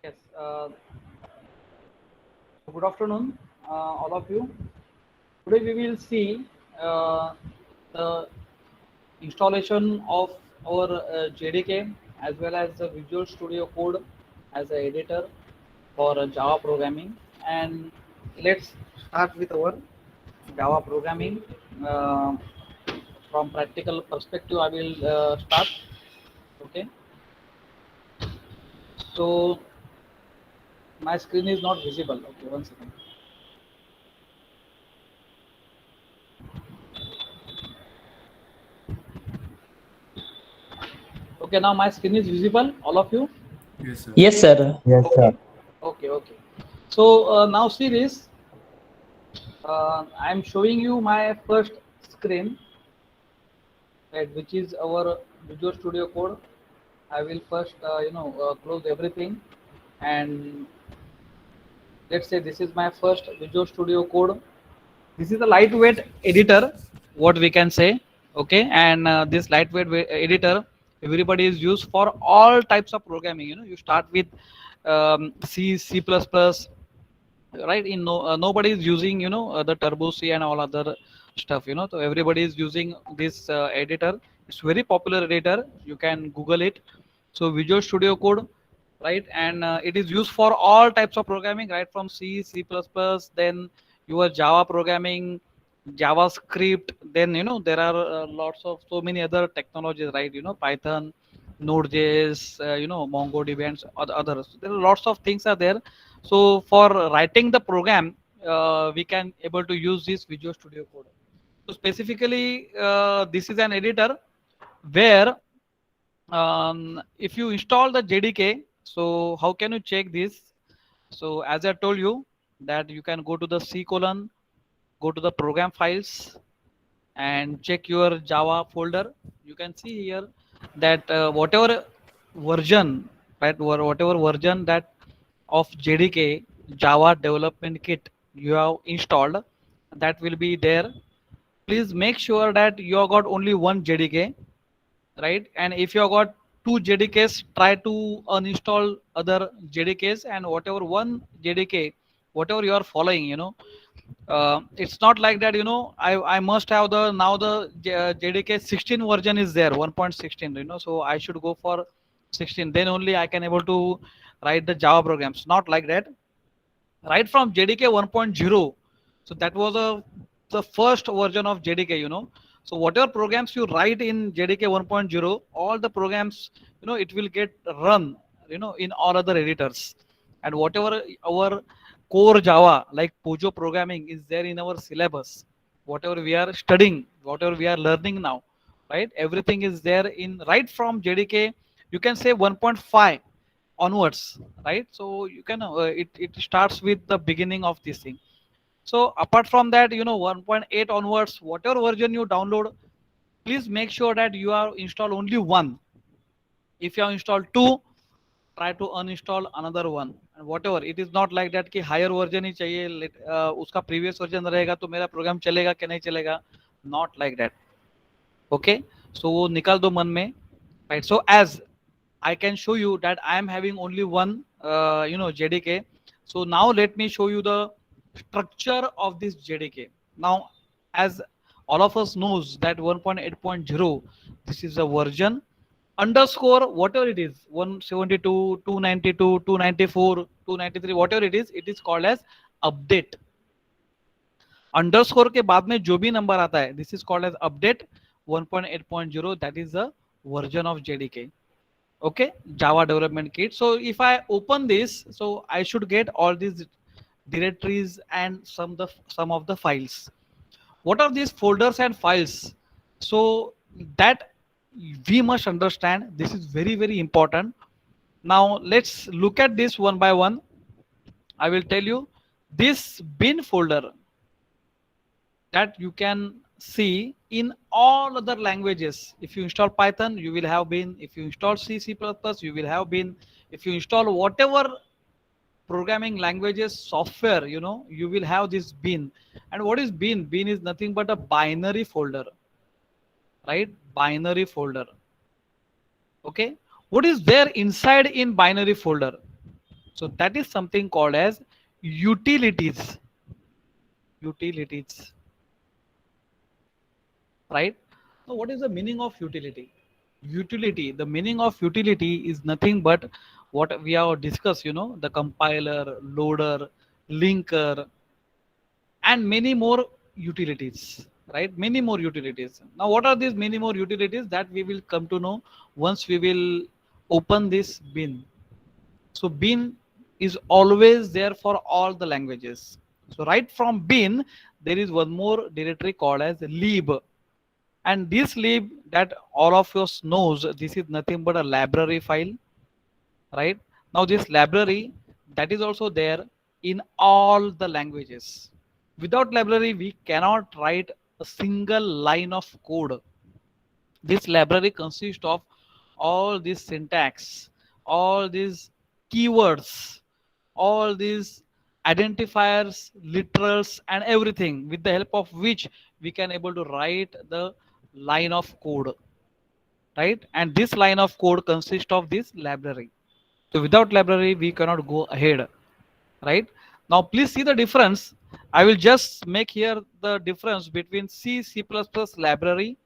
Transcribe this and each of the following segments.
Yes. Good afternoon, all of you. Today we will see the installation of our JDK as well as the Visual Studio Code as an editor for Java programming. And let's start with our Java programming. Uh, from practical perspective, I will start. Okay. So my screen is not visible. Okay, one second. Okay, now my screen is visible, all of you. Yes, sir. Yes, sir. Yes, Okay, sir. okay, okay. So now see this. I am showing you my first screen, right, which is our Visual Studio Code. I will first, close everything, and let's say this is my first Visual Studio Code. This is a lightweight editor, what we can say. Okay, and this lightweight editor, everybody is used for all types of programming. You start with C, C++, right? In nobody is using the Turbo C and all other stuff. So everybody is using this editor. It's very popular editor. You can Google it. So Visual Studio Code, right? And it is used for all types of programming, right? From C, C++, then your Java programming, JavaScript. Then there are lots of so many other technologies, right? Python, Node.js, MongoDB and others. There are lots of things are there. So for writing the program, we can able to use this Visual Studio Code. So specifically, this is an editor where if you install the JDK, so how can you check this? So as I told you that you can go to the C colon, go to the program files and check your Java folder. You can see here that whatever version, right, whatever version that of JDK Java Development Kit you have installed, that will be there. Please make sure that you have got only one JDK, right? And if you have got two JDKs, try to uninstall other JDKs, and whatever one JDK, whatever you are following, it's not like that. I must have the now the JDK 16 version is there, 1.16. So I should go for 16. Then only I can able to write the Java programs. Not like that. Right from JDK 1.0. So that was the first version of JDK. So whatever programs you write in JDK 1.0, all the programs, it will get run, in all other editors. And whatever our core Java like Pojo programming is there in our syllabus, whatever we are studying, whatever we are learning now, right? Everything is there in right from JDK. You can say 1.5 onwards, right? So you can it starts with the beginning of this thing. So apart from that, 1.8 onwards, whatever version you download, please make sure that you are install only one. If you have installed two, try to uninstall another one. And whatever, it is not like that कि higher version ही चाहिए, उसका previous version रहेगा तो मेरा program चलेगा कि नहीं चलेगा. Not like that. Okay, so वो निकाल दो मन में, right? So as I can show you that I am having only one JDK. So now let me show you the structure of this JDK. Now, as all of us knows that 1.8.0, this is a version underscore whatever it is, 172, 292, 294, 293, whatever it is called as update. Underscore के बाद में जो भी number आता है, this is called as update 1.8.0. That is the version of JDK. Okay, Java Development Kit. So if I open this, so I should get all these directories and some of the files. What are these folders and files? So that we must understand, this is very very important. Now let's look at this one by one. I will tell you this bin folder that you can see in all other languages. If you install Python, you will have bin. If you install C, C++, you will have bin. If you install whatever programming languages software, you will have this bin. And what is bin? Bin is nothing but a binary folder, right? Binary folder. Okay. What is there inside in binary folder? So that is something called as utilities. Utilities, right? Now, what is the meaning of utility? Utility, the meaning of utility is nothing but what we have discussed, the compiler, loader, linker, and many more utilities, right? Many more utilities. Now, what are these many more utilities? That we will come to know once we will open this bin. So bin is always there for all the languages. So right from bin, there is one more directory called as lib. And this lib, that all of us knows, this is nothing but a library file, right? Now this library, that is also there in all the languages. Without library, we cannot write a single line of code. This library consists of all this syntax, all these keywords, all these identifiers, literals, and everything, with the help of which we can able to write the line of code, right? And this line of code consists of this library. So without library, we cannot go ahead, right? Now please see the difference. I will just make here the difference between C++ library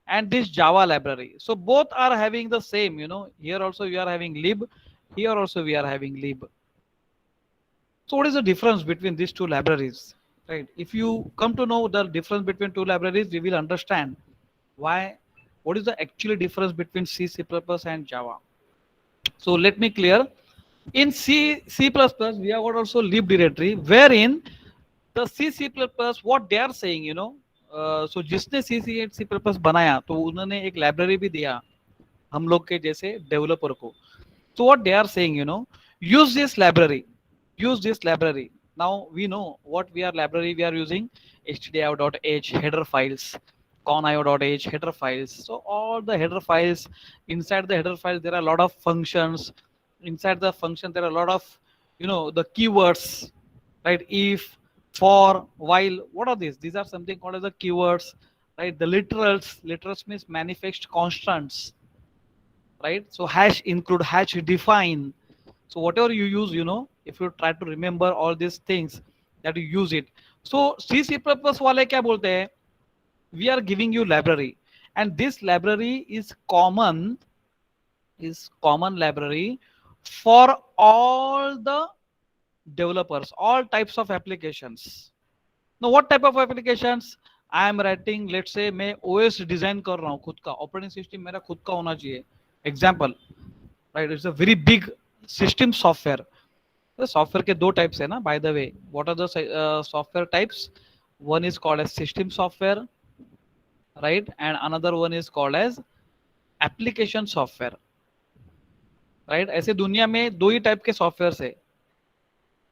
and this Java library. So both are having the same, here also we are having lib, here also we are having lib. So what is the difference between these two libraries, right? If you come to know the difference between two libraries, we will understand why, what is the actual difference between C++ and Java. So let me clear. In C++, we have got also lib directory, wherein the C++, what they are saying, so जिसने C++ बनाया तो उन्होंने एक library भी दिया हम लोग के जैसे डेवलपर को. So what they are saying, use this library, use this library. Now we know what we are library we are using: stdio.h header files, conio.h header files. So all the header files, inside the header files there are a lot of functions. Inside the function there are a lot of, the keywords, right? If, for, while, what are these? These are something called as the keywords, right? The literals, literals means manifest constants, right? So hash include, hash define. So whatever you use, if you try to remember all these things, that you use it. So C++ वाले क्या बोलते हैं? We are giving you library, and this library is common library for all the developers, all types of applications. Now what type of applications? I am writing, let's say मैं OS design कर रहा हूँ खुद का, operating system मेरा खुद का होना चाहिए. Example, right? It's a very big system software. तो सॉफ्टवेयर के दो टाइप्स है ना, by the way. What are the software types? One is called as system software, right? And another one is called as application software, right? ऐसे दुनिया में दो ही टाइप के सॉफ्टवेयर है,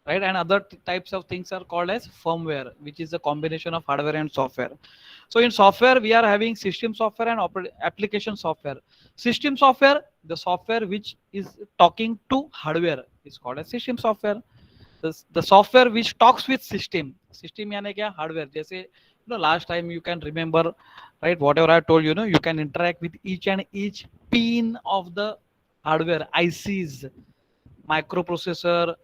right? And other types of things are called as firmware, which is a combination of hardware and software. So in software we are having system software and application software. System software, the software which is talking to hardware, is called as system software. The software which talks with system यानी क्या? Hardware. जैसे last time you can remember, right? Whatever I told you, you can interact with each and each pin of the hardware, ICs, microprocessor,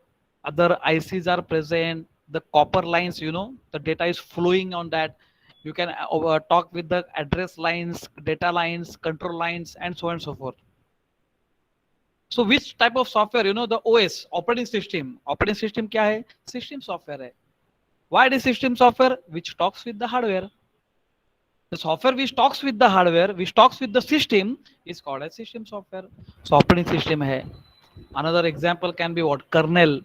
other ICs are present, the copper lines, the data is flowing on that. You can talk with the address lines, data lines, control lines, and so on and so forth. So which type of software? The OS, operating system. Operating system क्या है? System software है. Why it is system software? Which talks with the hardware. The software which talks with the hardware, which talks with the system, is called as system software. So operating system है. Another example can be what? Kernel.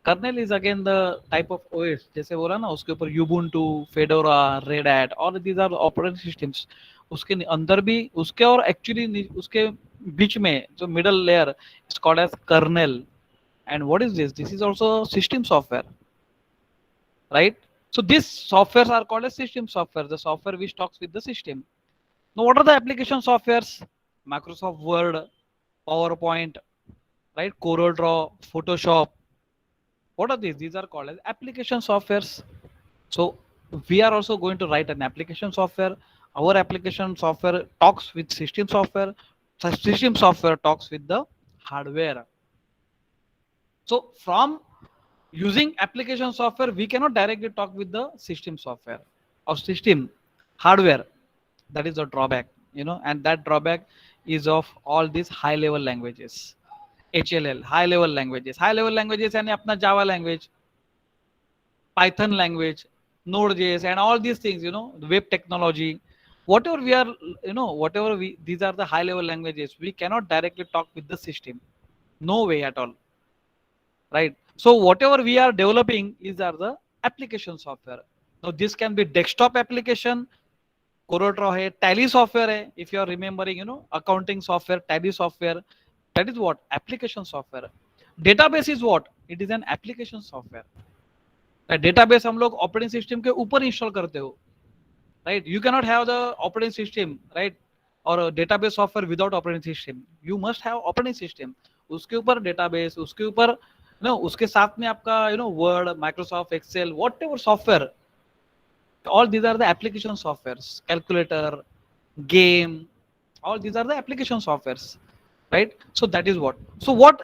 Kernel is again the type of OS. जैसे बोला ना, उसके ऊपर यूबुंटू, fedora, red hat, और these are operating systems. उसके अंदर भी, उसके और एक्चुअली उसके बीच में जो middle layer is called as kernel. And what is this? This is also system software, right? So these softwares are called as system software, the software which talks with the system. Now what are the application softwares? Microsoft Word, PowerPoint, right? Corel Draw, Photoshop. What are these? These are called as application softwares. So we are also going to write an application software. Our application software talks with system software. System software talks with the hardware. So from using application software, we cannot directly talk with the system software or system hardware. That is a drawback, and that drawback is of all these high level languages. HLL, high level languages. High level languages यानी अपना Java language, Python language, Node.js, and all these things, web technology, whatever we are, whatever these are the high level languages. We cannot directly talk with the system. No way at all, right? So whatever we are developing is are the application software. Now this can be desktop application, CorelDRAW है, Tally software है. If you are remembering, accounting software, Tally software, that is what application software. Database is what? It is an application software. Database हम लोग operating system के ऊपर install करते हो, right? You cannot have the operating system, right, और database software without operating system. You must have operating system, उसके ऊपर database, उसके ऊपर उसके साथ में आपका Word, Microsoft Excel, whatever software, all these are the application softwares. Calculator, game, all these are the application softwares, right? So that is what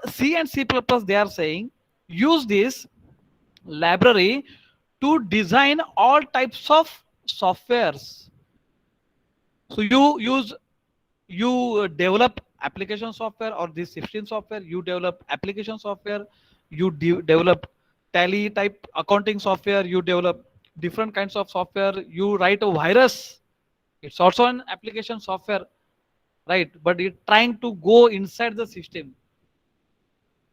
C and C++ they are saying, use this library to design all types of softwares. So you develop application software or this system software, you develop application software, you develop Tally type accounting software, you develop different kinds of software, you write a virus, it's also an application software, right? But it's trying to go inside the system,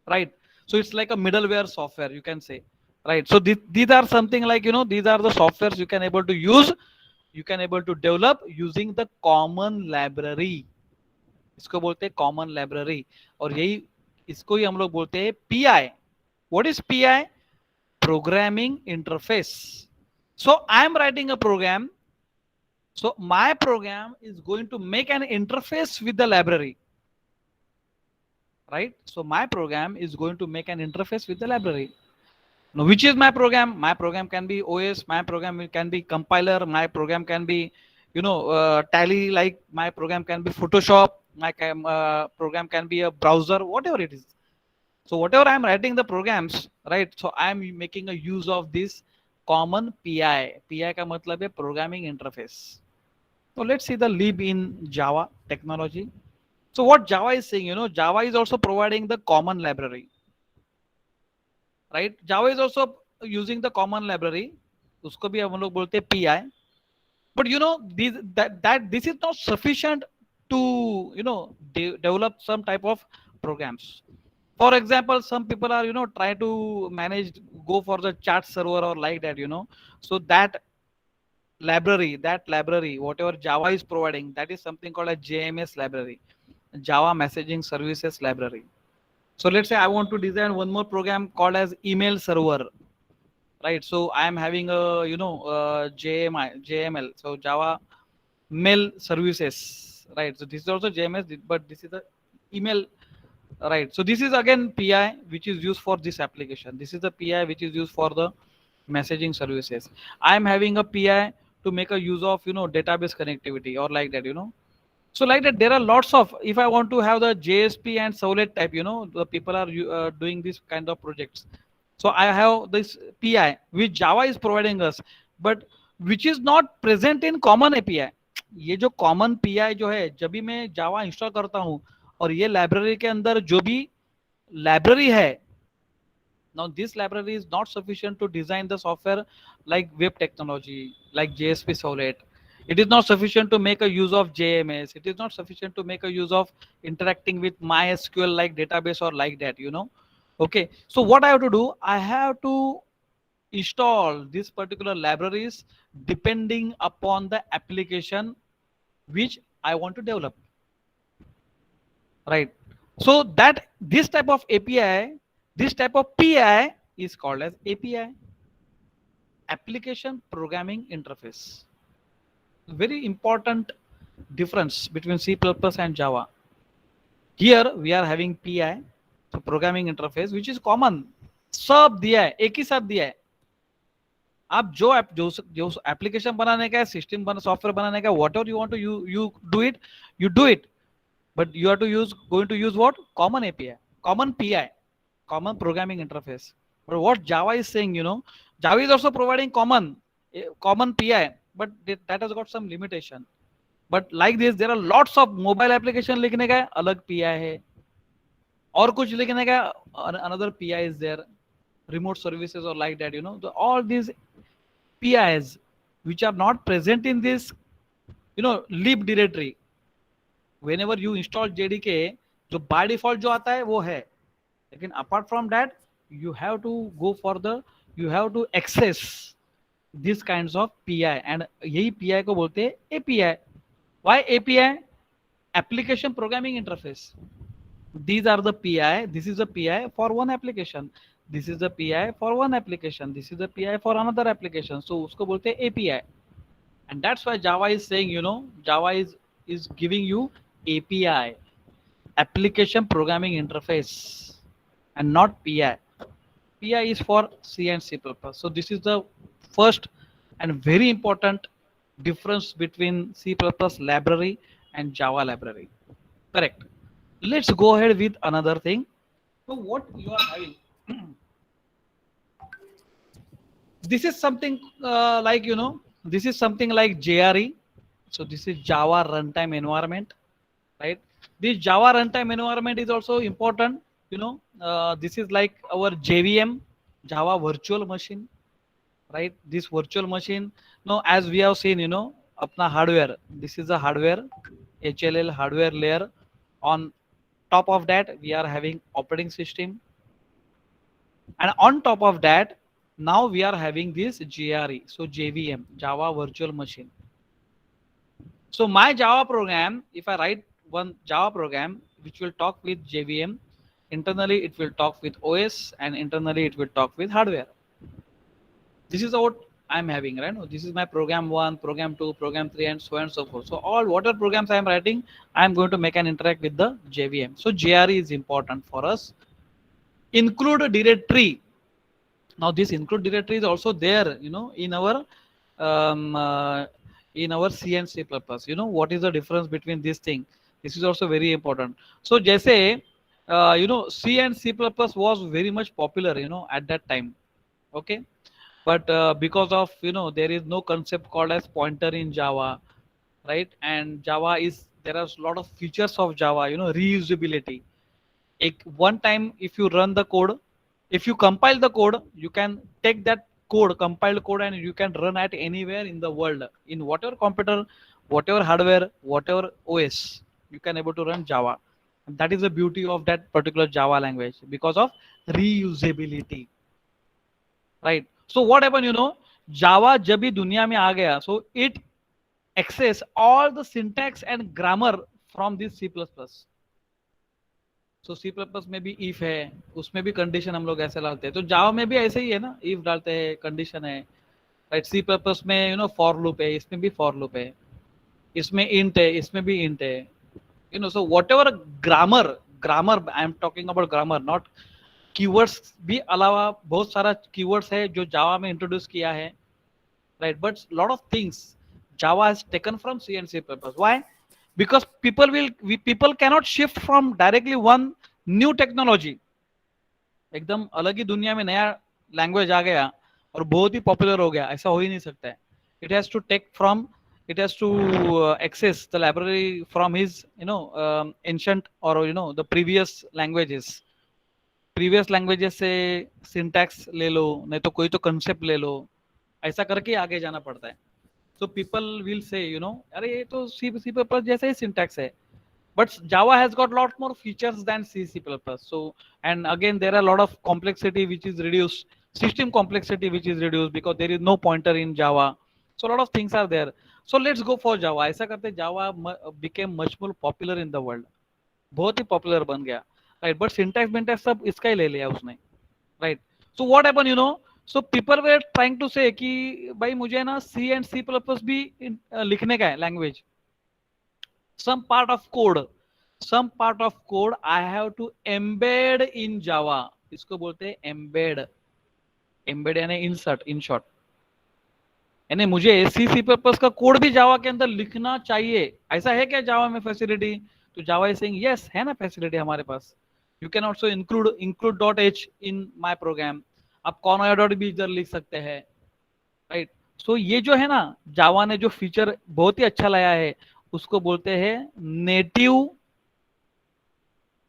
right? So it's like a middleware software, you can say, right? So these are something like, these are the softwares you can able to use, you can able to develop using the common library. इसको बोलते हैं common library, और यही इसको ही हम लोग बोलते हैं pi. What is pi? Programming interface. So I am writing a program, so my program is going to make an interface with the library, right? So my program is going to make an interface with the library. Now which is my program? My program can be OS, my program can be compiler, my program can be Tally, like my program can be Photoshop, my program can be a browser, whatever it is. So whatever I am writing the programs, right, so I am making a use of this common PI. PI का मतलब है programming interface. So let's see the lib in Java technology. So what Java is saying, Java is also providing the common library, right? Java is also using the common library, उसको भी हम लोग बोलते हैं PI. But this is not sufficient to develop some type of programs. For example, some people are try to manage, go for the chat server or like that, so that library whatever Java is providing, that is something called a JMS library, Java Messaging Services Library. So let's say I want to design one more program called as email server, right? So I am having a JML, so Java Mail Services, right? So this is also JMS, but this is the email, right? So this is again PI which is used for this application. This is the PI which is used for the messaging services. I am having a PI to make a use of database connectivity or like that, so like that there are lots of, if I want to have the JSP and Servlet type, the people are doing this kind of projects. So I have this PI which Java is providing us, but which is not present in common API. ये जो common PI जो है, जब भी मैं Java install करता हूँ और ये लाइब्रेरी के अंदर जो भी लाइब्रेरी है, now this library is not sufficient to design the software like web technology, like JSP Servlet. It is not sufficient to make a use of JMS. It is not sufficient to make a use of interacting with MySQL like database or like that, Okay, so what I have to do, I have to install these particular libraries depending upon the application which I want to develop, right? So that this type of API, this type of PI is called as API, Application Programming Interface. Very important difference between C++ and Java. Here we are having PI, so programming interface, which is common. सब दिया है, एक ही साथ दिया है. आप जो application बनाने का है, सिस्टम सॉफ्टवेयर बनाने का, whatever you want to you do it, but you are going to use what? Common API, common PI, common programming interface. But what Java is saying, Java is also providing common PI, but that has got some limitation. But like this, there are lots of mobile application लिखने का अलग PI है, और कुछ लिखने का another PI is there, remote services or like that. All these PIs which are not present in this, lib directory. Whenever you install JDK, जो by default जो आता है वो है, लेकिन apart from that you have to go for you have to access these kinds of PI, and यही PI को बोलते हैं API. Why API? Application Programming Interface. These are the PI. This is a PI for one application. This is the PI for one application. This is the PI for another application. So उसको बोलते हैं API. And that's why Java is saying, Java is giving you API, Application Programming Interface, and not PI. PI is for C and C++. So this is the first and very important difference between C++ library and Java library. Correct. Let's go ahead with another thing. So what you are having, this is something like, this is something like JRE. So this is Java Runtime Environment, right? This Java Runtime Environment is also important. This is like our JVM, Java Virtual Machine, right? This virtual machine. Now, as we have seen, apna hardware. This is a hardware, HLL hardware layer. On top of that, we are having operating system, and on top of that, now we are having this JRE, so JVM, Java Virtual Machine. So my Java program, if I write one Java program which will talk with JVM, internally it will talk with OS, and internally it will talk with hardware. This is what I'm having, right? This is my program 1, program 2, program 3, and so on and so forth. So all whatever programs I'm writing, I'm going to make an interact with the JVM. So JRE is important for us. Include directory. Now this include directory is also there, in our C and C++. What is the difference between this thing? This is also very important. So जैसे C and C++ was very much popular, at that time. Okay. But because of, there is no concept called as pointer in Java, right? And Java there are a lot of features of Java, reusability. One time if you run the code, if you compile the code, you can take that compiled code, and you can run at anywhere in the world, in whatever computer, whatever hardware, whatever OS, you can able to run Java. And that is the beauty of that particular Java language, because of reusability, right? So what happened, Java जब भी दुनिया में आ गया, so it access all the syntax and grammar from this C++. So C++ में भी if है, उसमें भी condition हम लोग ऐसे डालते हैं. तो Java में भी ऐसे ही है ना, if डालते हैं, condition है, right? C++ में for loop है, इसमें भी for loop है, इसमें int है, इसमें भी int है. So whatever grammar I am talking about grammar, not keywords भी अलावा बहुत सारा keywords है जो Java में introduce किया है, right? But lot of things Java has taken from C and C++. Why? Because people cannot shift from directly one new technology. एकदम अलग ही दुनिया में नया लैंग्वेज आ गया और बहुत ही पॉपुलर हो गया, ऐसा हो ही नहीं सकता है. It has to access the library from his ancient or the previous languages से syntax ले लो, नहीं तो कोई तो concept ले लो, ऐसा करके आगे जाना पड़ता है. So people will say, अरे ये तो C++ जैसा ही syntax है. But Java has got lot more features than C++. So, and again, there are a lot of complexity which is reduced, system complexity which is reduced because there is no pointer in Java. So a lot of things are there. So let's go for Java. ऐसा करते Java became much more popular in the world. बहुत ही popular बन गया, right? But syntax सब इसका ही ले लिया उसने, right? So what happened, So people were trying to say कि भाई मुझे ना C and C++ भी लिखने का है language. Some part of code I have to embed in Java. इसको बोलते हैं embed यानी insert, in short. यानी मुझे C++ का कोड भी जावा के अंदर लिखना चाहिए. ऐसा है क्या जावा में फैसिलिटी? तो जावा इज सेइंग यस, है ना फैसिलिटी हमारे पास. You can also include dot H in my program, आप कॉर्नर डॉट भी इधर लिख सकते हैं, राइट। सो ये जो है ना, जावा ने जो फीचर बहुत ही अच्छा लाया है, उसको बोलते हैं native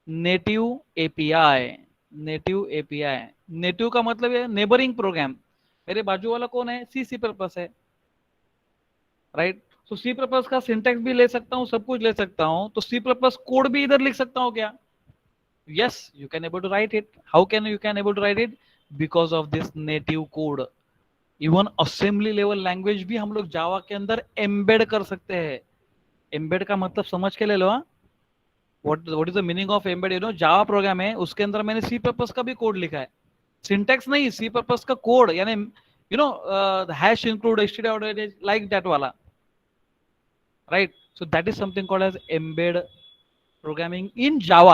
native API. Native API, native का मतलब है नेबरिंग प्रोग्राम। मेरे बाजू वाला कौन है, सी पर्पस है, राइट। तो सी पर्पस का सिंटेक्स भी ले सकता हूँ, सब कुछ ले सकता हूँ, तो सी पर्पस कोड भी इधर लिख सकता हूँ क्या? yes, you can able to write it. How can you can able to write it? Because of this native code. Even assembly level language भी हम लोग जावा के अंदर एम्बेड कर सकते हैं। एम्बेड का मतलब समझ के ले लो। What is the meaning of embed? You know, Java program है, उसके अंदर मैंने सी पर्पस का भी कोड लिखा है, सिंटेक्स नहीं, सी पर्पस का कोड, यानी you know hash include std like that वाला, right. So that is something called as embed programming in Java,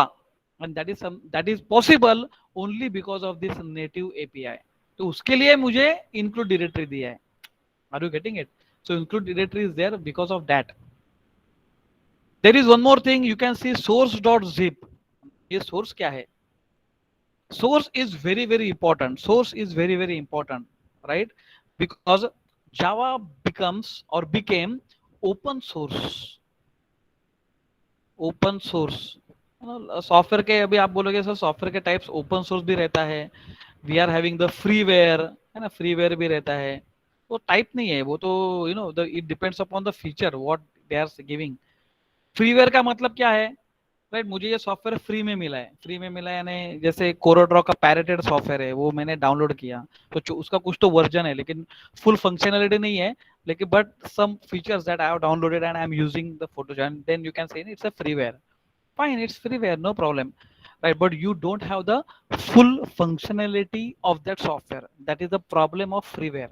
and that is possible only because of this native API. तो उसके लिए मुझे include directory दिया है। Are you getting it? So include directory is there because of that. There is one more thing, you can see source.zip. ये source क्या है? Source is very important. Source is very important, right? Because Java becomes or became open source. Open source software के, अभी आप बोलोगे sir software के types open source भी रहता है, we are having the freeware, है ना, फ्रीवेयर भी रहता है। वो टाइप नहीं है, वो तो you know it depends upon the feature what they are giving. Freeware का मतलब क्या है, राइट। मुझे ये सॉफ्टवेयर फ्री में मिला है, फ्री में मिला है यानी जैसे कोरोड्रॉ का पैरेटेड सॉफ्टवेयर है, वो मैंने डाउनलोड किया, तो उसका कुछ तो वर्जन है, लेकिन फुल फंक्शनलिटी नहीं है, लेकिन but some features that I have downloaded and I am using the photo, and then you can say it's a freeware. Fine, it's freeware, no problem, right? But you don't have the full functionality of that software. That is the problem of freeware,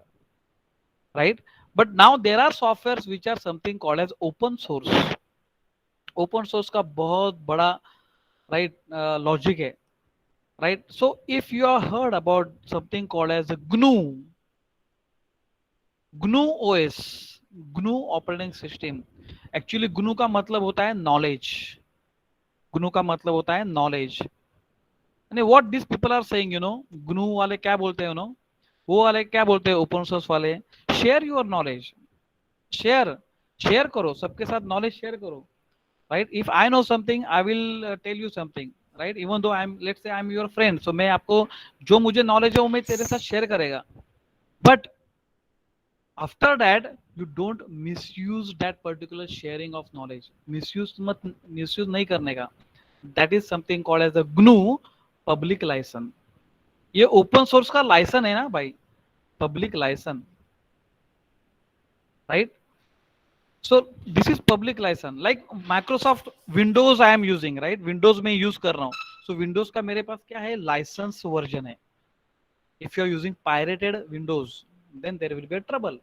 right? But now there are softwares which are something called as open source. Open source का बहुत बड़ा right logic है, right? So if you have heard about something called as GNU, GNU OS, GNU operating system. Actually GNU का मतलब होता है knowledge. GNU का मतलब होता है knowledge. What this people are saying, you know, GNU वाले क्या बोलते हैं, यू नो, वो वाले क्या बोलते हैं, ओपन सोर्स वाले, share your knowledge, share share करो, सबके साथ नॉलेज शेयर करो, right. If I know something I will tell you something, right. Even though I am, let's say I am your friend, so मैं आपको जो मुझे knowledge है वो मैं तेरे साथ शेयर करेगा, but after that you don't misuse that particular sharing of knowledge, misuse मत, मिसयूज नहीं करने का। That is something called as a GNU public license. ये ओपन सोर्स का लाइसेंस है ना भाई, public license, right. So this is public license, like Microsoft Windows I am using, right, Windows में यूज कर रहा हूँ, सो विंडोज का मेरे पास क्या है, लाइसेंस वर्जन है। If you are using pirated Windows, then there will be a trouble,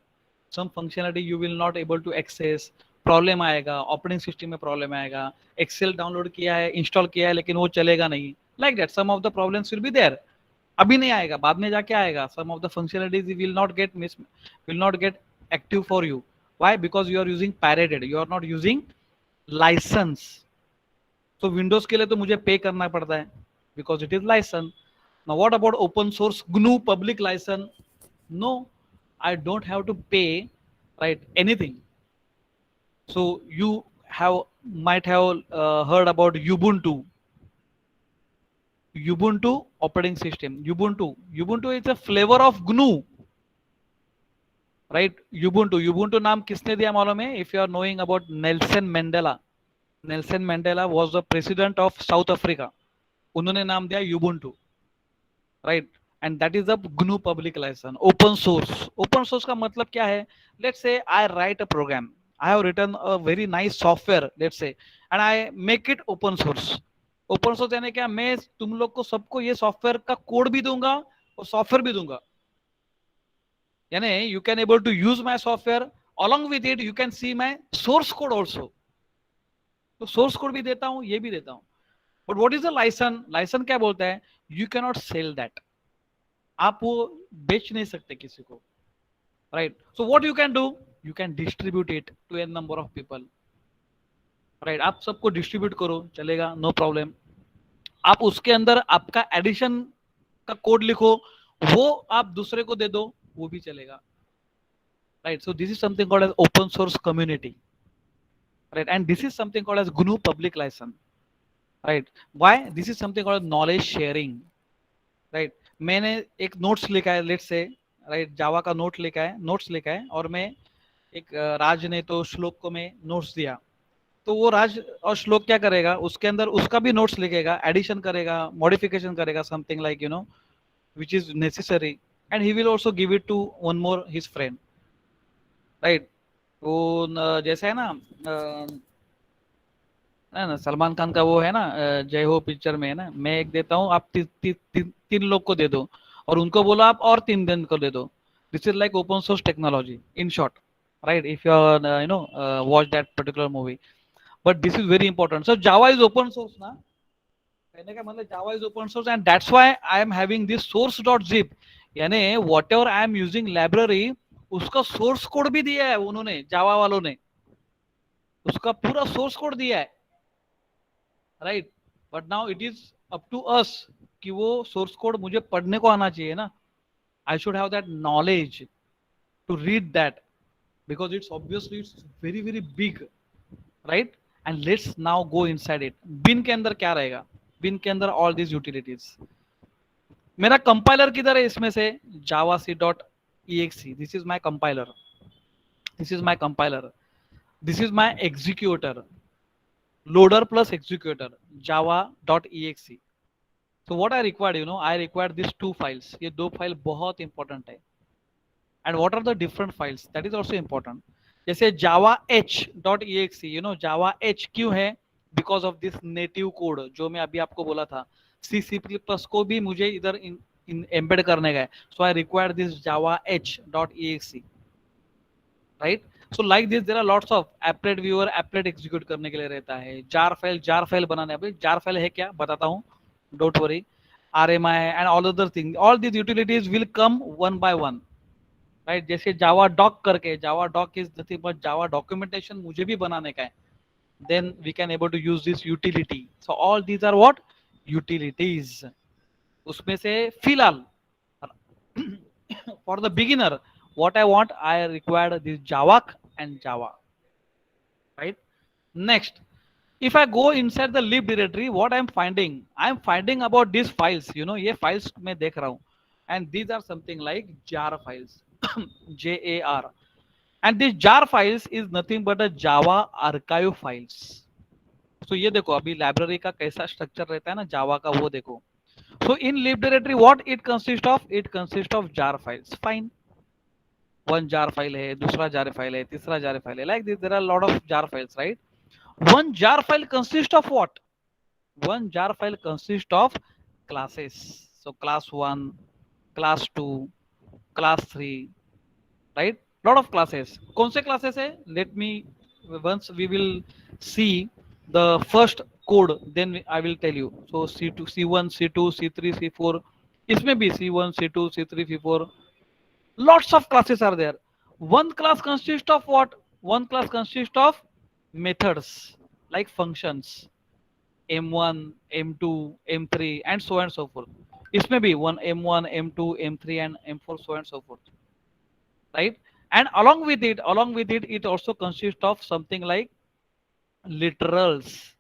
some functionality you will not able to access, problem आएगा, ऑपरेटिंग सिस्टम में प्रॉब्लम आएगा, एक्सेल डाउनलोड किया है, इंस्टॉल किया है, लेकिन वो चलेगा नहीं, like that some of the problems will be there. अभी नहीं आएगा, बाद में जाके आएगा, some of the functionalities will not get active for you. Why? Because you are using pirated, you are not using license. तो विंडोज के लिए तो मुझे पे करना पड़ता है, because it is license. Now what about open source GNU public license? No, I don't have to pay, right, anything. So you have might have heard about Ubuntu. Ubuntu operating system. Ubuntu is a flavor of GNU, right? Ubuntu नाम किसने दिया मालूम है? If you are knowing about Nelson Mandela, Nelson Mandela was the president of South Africa. उन्होंने नाम दिया Ubuntu, right? And that is a GNU public license, open source. Open source का मतलब क्या है? Let's say I write a program. I have written a very nice software, let's say, and I make it open source. Open source यानी क्या, मैं तुम लोग को सबको ये सॉफ्टवेयर का कोड भी दूंगा और सॉफ्टवेयर भी दूंगा, यानी you can able to use my software, along with it you can see my source code also. तो सोर्स कोड भी देता हूं, ये भी देता हूं, but what is the license? License क्या बोलता है? You can not sell that, आप वो बेच नहीं सकते किसी को, right. So what you can do, you can distribute it to an number of people, right. आप सबको डिस्ट्रीब्यूट करो, चलेगा, नो प्रॉब्लम। आप उसके अंदर आपका एडिशन का कोड लिखो, वो आप दूसरे को दे दो, वो भी चलेगा, right. So this is something called as open source community, right. And this is something called as GNU public license, right. Why this is something called knowledge sharing, right. मैंने एक नोट्स लिखा है, लेट्स से, राइट, जावा का notes लिखा है, और मैं एक राज ने तो श्लोक को मैं नोट्स दिया, तो वो राज और श्लोक क्या करेगा, उसके अंदर उसका भी नोट्स लिखेगा, एडिशन करेगा, मॉडिफिकेशन करेगा, something like which is necessary, and he will also give it to one more his friend, right. वो जैसा है ना, है ना, सलमान खान का वो है ना, जय हो पिक्चर में है ना, मैं एक देता हूँ, आप तीन लोग को दे दो, और उनको बोलो आप और 3 दिन को दे दो. This is like open source technology in short, right. If you watch that particular movie, but this is very important. So Java is open source ना, कहने का मतलब Java is open source, and that's why I am having this source dot zip, यानी whatever I am using library, उसका source code भी दिया है उन्होंने, जावा वालों ने उसका पूरा सोर्स कोड दिया है, right. But now it is up to us कि वो सोर्स कोड मुझे पढ़ने को आना चाहिए ना. I should have that knowledge to read that, because it's obviously it's very very big, right. And let's now go inside it. bin के अंदर क्या रहेगा, bin के अंदर all these utilities. मेरा कंपाइलर किधर है इसमें से, javac.exe, this is my compiler, this is my compiler, this is my executor, loader plus executor, java.exe. so what I required, I required these 2 files, ये 2 फाइल बहुत important है. and what are the different files, that is also important. जैसे java h.exe, java h क्यों है, because of this native code जो मैं अभी आपको बोला था, C++ को भी मुझे इधर एम्बेड करने का है, so I require this java h.exe, right. so like this there are lots of applet viewer, applet execute करने के लिए रहता है, jar file बनाने, अभी jar file है क्या बताता हूँ, don't worry. RMI and all other things, all these utilities will come one by one, right. जैसे जावा डॉक करके, Java doc is nothing but Java documentation मुझे भी बनाने का है, then we can able to use this utility. So all these are what, utilities. उसमें से फिलहाल for the beginner what I want, I required this java and java, right. Next, if I go inside the lib directory, what I am finding about these files, ये files मैं देख रहा हूँ, and these are something like jar files, jar. and this jar files is nothing but a java archive files. so ये देखो अभी library का कैसा स्ट्रक्चर रहता है ना जावा का, वो देखो. so in lib directory what it consists of, it consists of jar files, fine. one jar file है, दूसरा jar file है, तीसरा jar file है, like this there are a lot of jar files, right. one jar file consists of what, one jar file consists of classes. so class 1, class 2, class 3, right. lot of classes. कौन से classes है, let me, once we will see the first code then I will tell you. so C2, C1, C2, C3, C4, इसमें भी C1, C2, C3, C4, lots of classes are there. one class consists of what, one class consists of methods like functions, m1, m2, m3 and so forth. इसमें भी one m1, m2, m3 and m4 so and so forth, right. and along with it it also consists of something like literals.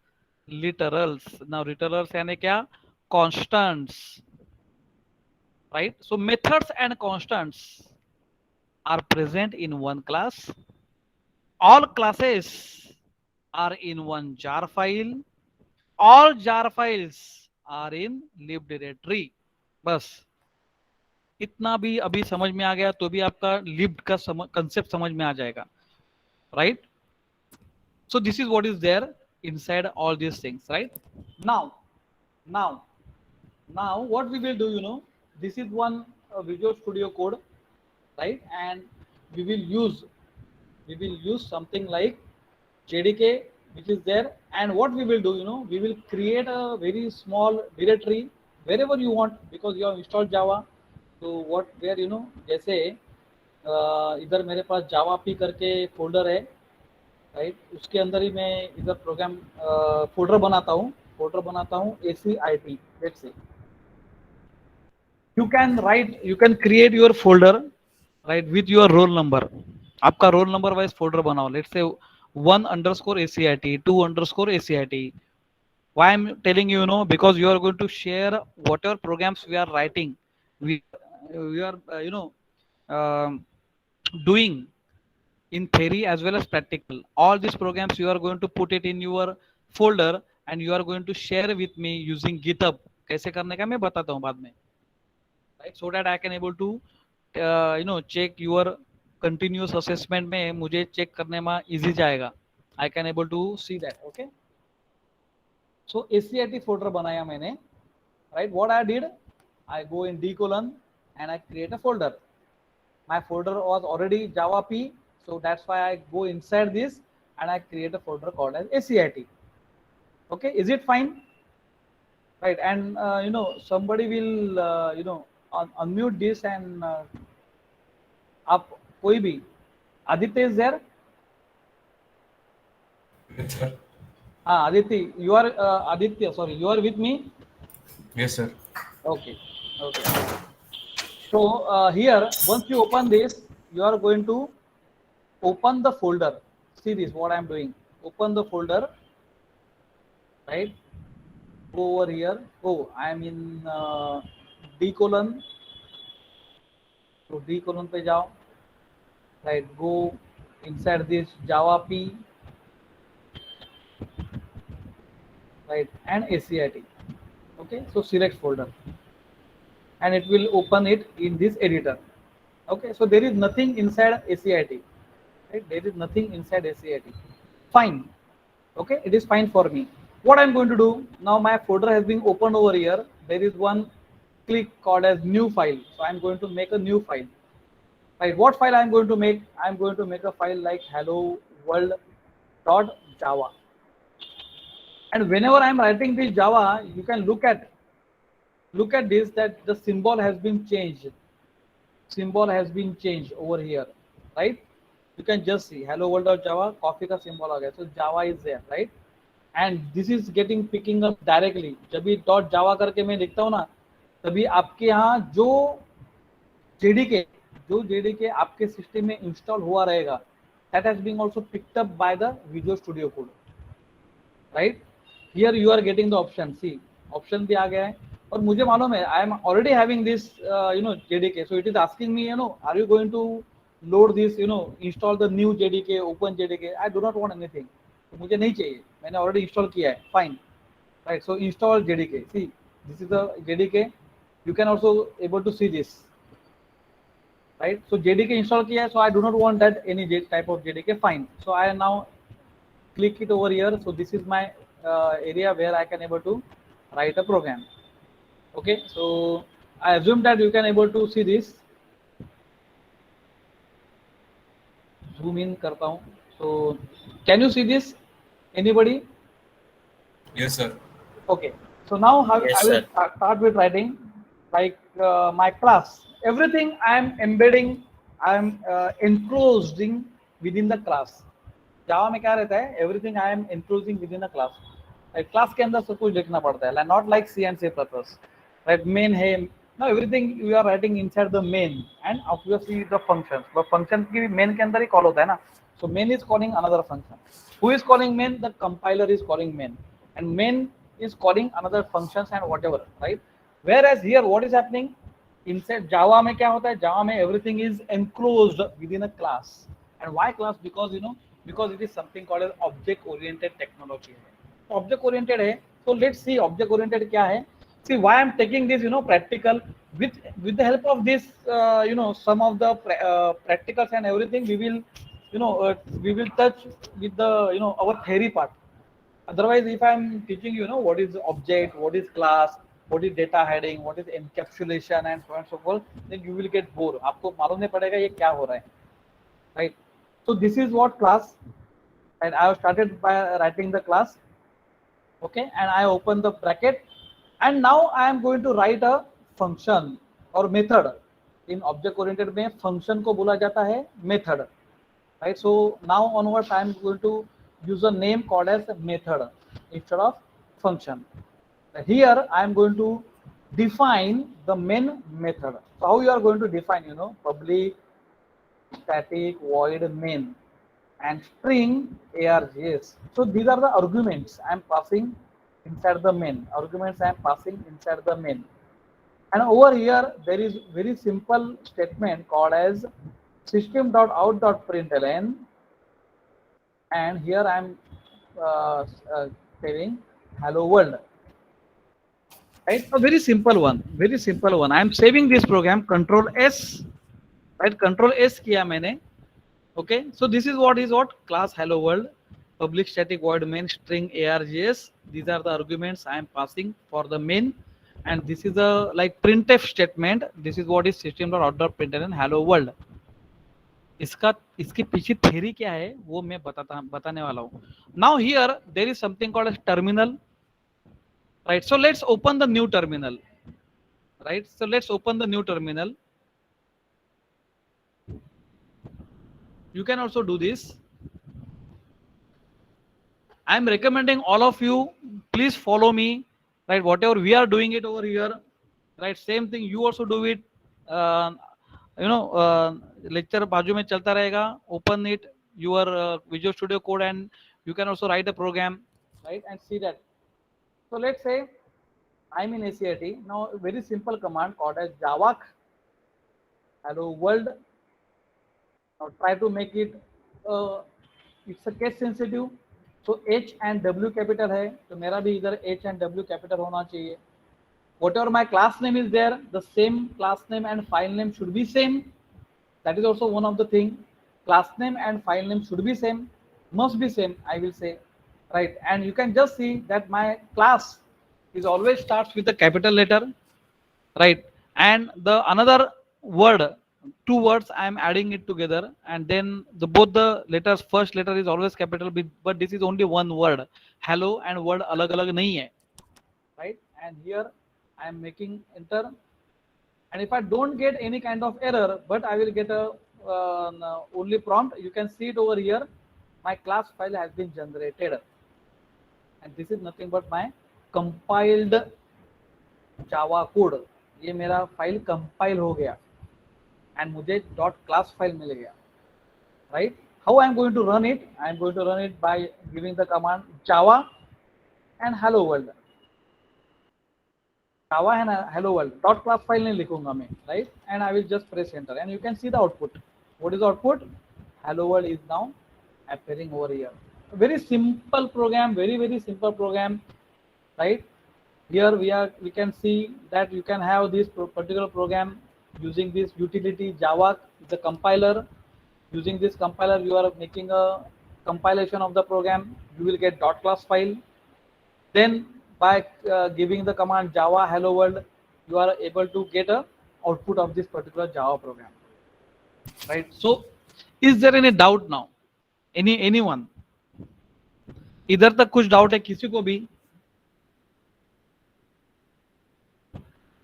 now literals यानी क्या, constants, right. so methods and constants are present in one class. all classes are in one jar file. all jar files are in lib directory. बस इतना भी अभी समझ में आ गया तो भी आपका लिब्ड का कंसेप्ट समझ में आ जाएगा, right. so this is what is there inside all these things, right. now now what we will do, this is one Visual Studio Code, right. and we will use something like JDK which is there, and what we will do, we will create a very small directory wherever you want, because you have installed Java. तो what where जैसे इधर मेरे पास जावा P करके folder है, right. उसके अंदर ही मैं इधर प्रोग्राम फोल्डर बनाता हूँ, फोल्डर बनाता हूँ ACIT, let's say you can write, you can create your folder, right, with your roll number. आपका रोल नंबर वाइज फोल्डर बनाओ, let's say 1_ACIT, 2_ACIT. Why I'm telling you, because you are going to share whatever programs we are writing, we are um, doing in theory as well as practical. All these programs you are going to put it in your folder and you are going to share with me using GitHub. कैसे करने का मैं बताता हूँ बाद में, right? So that I can able to check your continuous assessment में मुझे चेक करने में easy जाएगा. I can able to see that. Okay. So ACIT folder बनाया मैंने, right? What I did, I go in D colon and I create a folder. My folder was already Java P, so that's why I go inside this and I create a folder called as ACIT. Okay, is it fine? Right, and somebody will unmute this and आप कोई भी, Aditya is there? Yes, sir. Aditya, you are Aditya. Sorry, you are with me. Yes, sir. Okay, okay. So here, once you open this, you are going to open the folder. See this, what I am doing. Open the folder, right? Go over here. Oh, I am in D colon. So D colon पे जाओ. Right, go inside this Java P, right, and ACIT. Okay, so select folder, and it will open it in this editor. Okay, so there is nothing inside ACIT. Right, there is nothing inside ACIT. Fine. Okay, it is fine for me. What I'm going to do now, my folder has been opened over here. There is one click called as new file. So I'm going to make a new file. Right, what file I'm going to make? I'm going to make a file like hello world.java. And whenever I'm writing this Java, you can look at this, that the symbol has been changed. Symbol has been changed over here, right? You can just see hello world.java, coffee का symbol आ गया. So Java is there, right? And this is getting picking up directly. जब भी dot जावा करके मैं लिखता हूँ ना, तभी आपके यहाँ जो जेडीके आपके सिस्टम में इंस्टॉल हुआ रहेगा, that has been also picked up by the Visual Studio Code, right? Here you are getting the option. See, option भी आ गया है और मुझे मालूम है I am already having this JDK, so it is asking me, are you going to load this, install the new JDK, open JDK? I do not want anything. तो मुझे नहीं चाहिए, मैंने ऑलरेडी इंस्टॉल किया है. Fine, right. So install JDK. See, this is the JDK. You can also able to see this, right. So JDK install किया है, so I do not want that any type of JDK. Fine. So I now click it over here. So this is my area where I can able to write a program. Okay, so I assume that you can able to see this. Zoom in करता हूँ. So can you see this? Anybody? Yes, sir. Okay. So now Yes, I will sir. start with writing like my class. Everything I am embedding, I am enclosing within the class. जावा में क्या रहता है? Everything I am enclosing within a class. Right? Class के अंदर सब कुछ लिखना पड़ता है. Not like C and C++. Right? Main है. Now everything you are writing inside the main and obviously the functions. But functions की भी main के अंदर ही call होता है ना. So main is calling another function. Who is calling main? The compiler is calling main, and main is calling another functions and whatever, right? Whereas here what is happening inside Java में क्या होता है? Java में everything is enclosed within a class. And why class? Because it is something called as object oriented technology. Object oriented है. So let's see object oriented क्या है. See why I'm taking this practical with the help of this some of the practicals and everything we will touch with the our theory part. Otherwise if I'm teaching what is object, what is class, what is data heading, what is encapsulation and so on and so forth, then you will get bored. आपको मालूम नहीं पड़ेगा ये क्या हो रहा है, right? So this is what class, and I have started by writing the class. Okay, and I open the bracket, and now I am going to write a function or method. In object oriented में function को बोला जाता है method, right? So now onwards I am going to use a name called as method instead of function. Here I am going to define the main method. So how you are going to define, public static void main and string args. So these are the arguments I am passing inside the main. Arguments I am passing inside the main. And over here there is very simple statement called as system.out.println, and here I am saying hello world. Right, a very simple one, very simple one. I am saving this program, control S, right, control S किया मैंने. Okay, so this is what class hello world, public static void main string args. These are the arguments I am passing for the main, and this is a like printf statement. This is what is system.out.println hello world. इसका इसके पीछे theory क्या है वो मैं बताने वाला हूँ. Now here there is something called as terminal. Right, so let's open the new terminal. Right, so let's open the new terminal. You can also do this. I am recommending all of you, please follow me. Right, whatever we are doing it over here. Right, same thing you also do it. Lecture बाजू में चलता रहेगा. Open it, your Visual Studio Code, and you can also write a program, right, and see that. So let's say I'm in ACIT. Now a very simple command called as java hello world. Now try to make it, it's a case sensitive. So H and W capital है, तो मेरा भी इधर H and W capital होना चाहिए. Whatever my class name is there, the same class name and file name should be same. That is also one of the thing. Class name and file name should be same, must be same, I will say, right? And you can just see that my class is always starts with a capital letter, right? And the another word, two words I am adding it together, and then the both the letters, first letter is always capital, but this is only one word. Hello and word alag alag nahi hai, right? And here I am making enter, and if I don't get any kind of error, but I will get a only prompt. You can see it over here. My class file has been generated, and this is nothing but my compiled Java code. ये मेरा file compile हो गया and मुझे dot class file मिल गया, right? How I am going to run it? I am going to run it by giving the command java and hello world. Java and hello world dot class file नहीं लिखूंगा मैं, right? And I will just press enter, and you can see the output. What is the output? Hello world is now appearing over here. A very simple program, very simple program, right? Here we can see that you can have this particular program using this utility java, the compiler. Using this compiler you are making a compilation of the program. You will get dot class file. Then by giving the command java hello world, you are able to get a output of this particular Java program, right? So is there any doubt now? Anyone? इधर तक कुछ doubt है किसी को भी?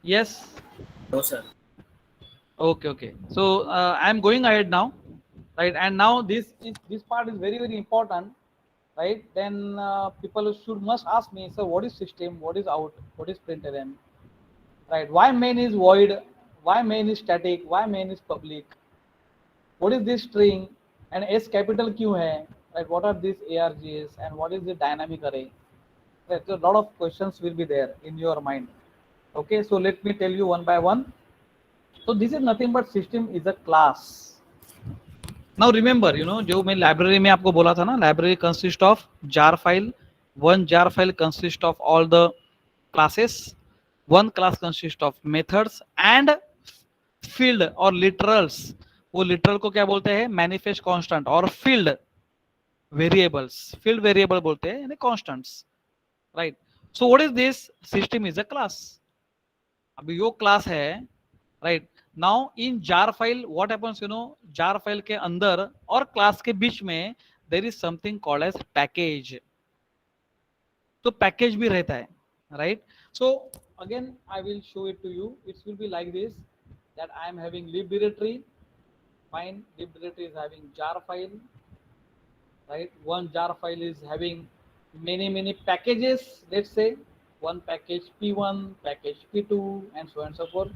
Yes? No, sir. Okay. So I am going ahead now, right? And now this part is very important, right? Then people must ask me, so what is system? What is out? What is println? Right? Why main is void? Why main is static? Why main is public? What is this string? And S capital क्यों है? Right? What are these ARGs? And what is the dynamic array? Right? So a lot of questions will be there in your mind. Okay, so let me tell you one by one. So this is nothing but system is a class. Now remember, जो मैं library में आपको बोला था ना, library consists of jar file. One jar file consists of all the classes. One class consists of methods and field or literals. वो literal को क्या बोलते हैं? Manifest constant और field variables. Field variable बोलते हैं यानी constants, right? So what is this? System is a class. अभी यो क्लास है, right? Now in jar file what happens, jar file के अंदर और क्लास के बीच में there is something called as package. तो पैकेज भी रहता है, right? So again I will show it to you. It's will be like this, that I am having lib directory. Fine, lib directory is having jar file, right? One jar file is having many packages. Let's say one package P1, package P2, and so on and so forth.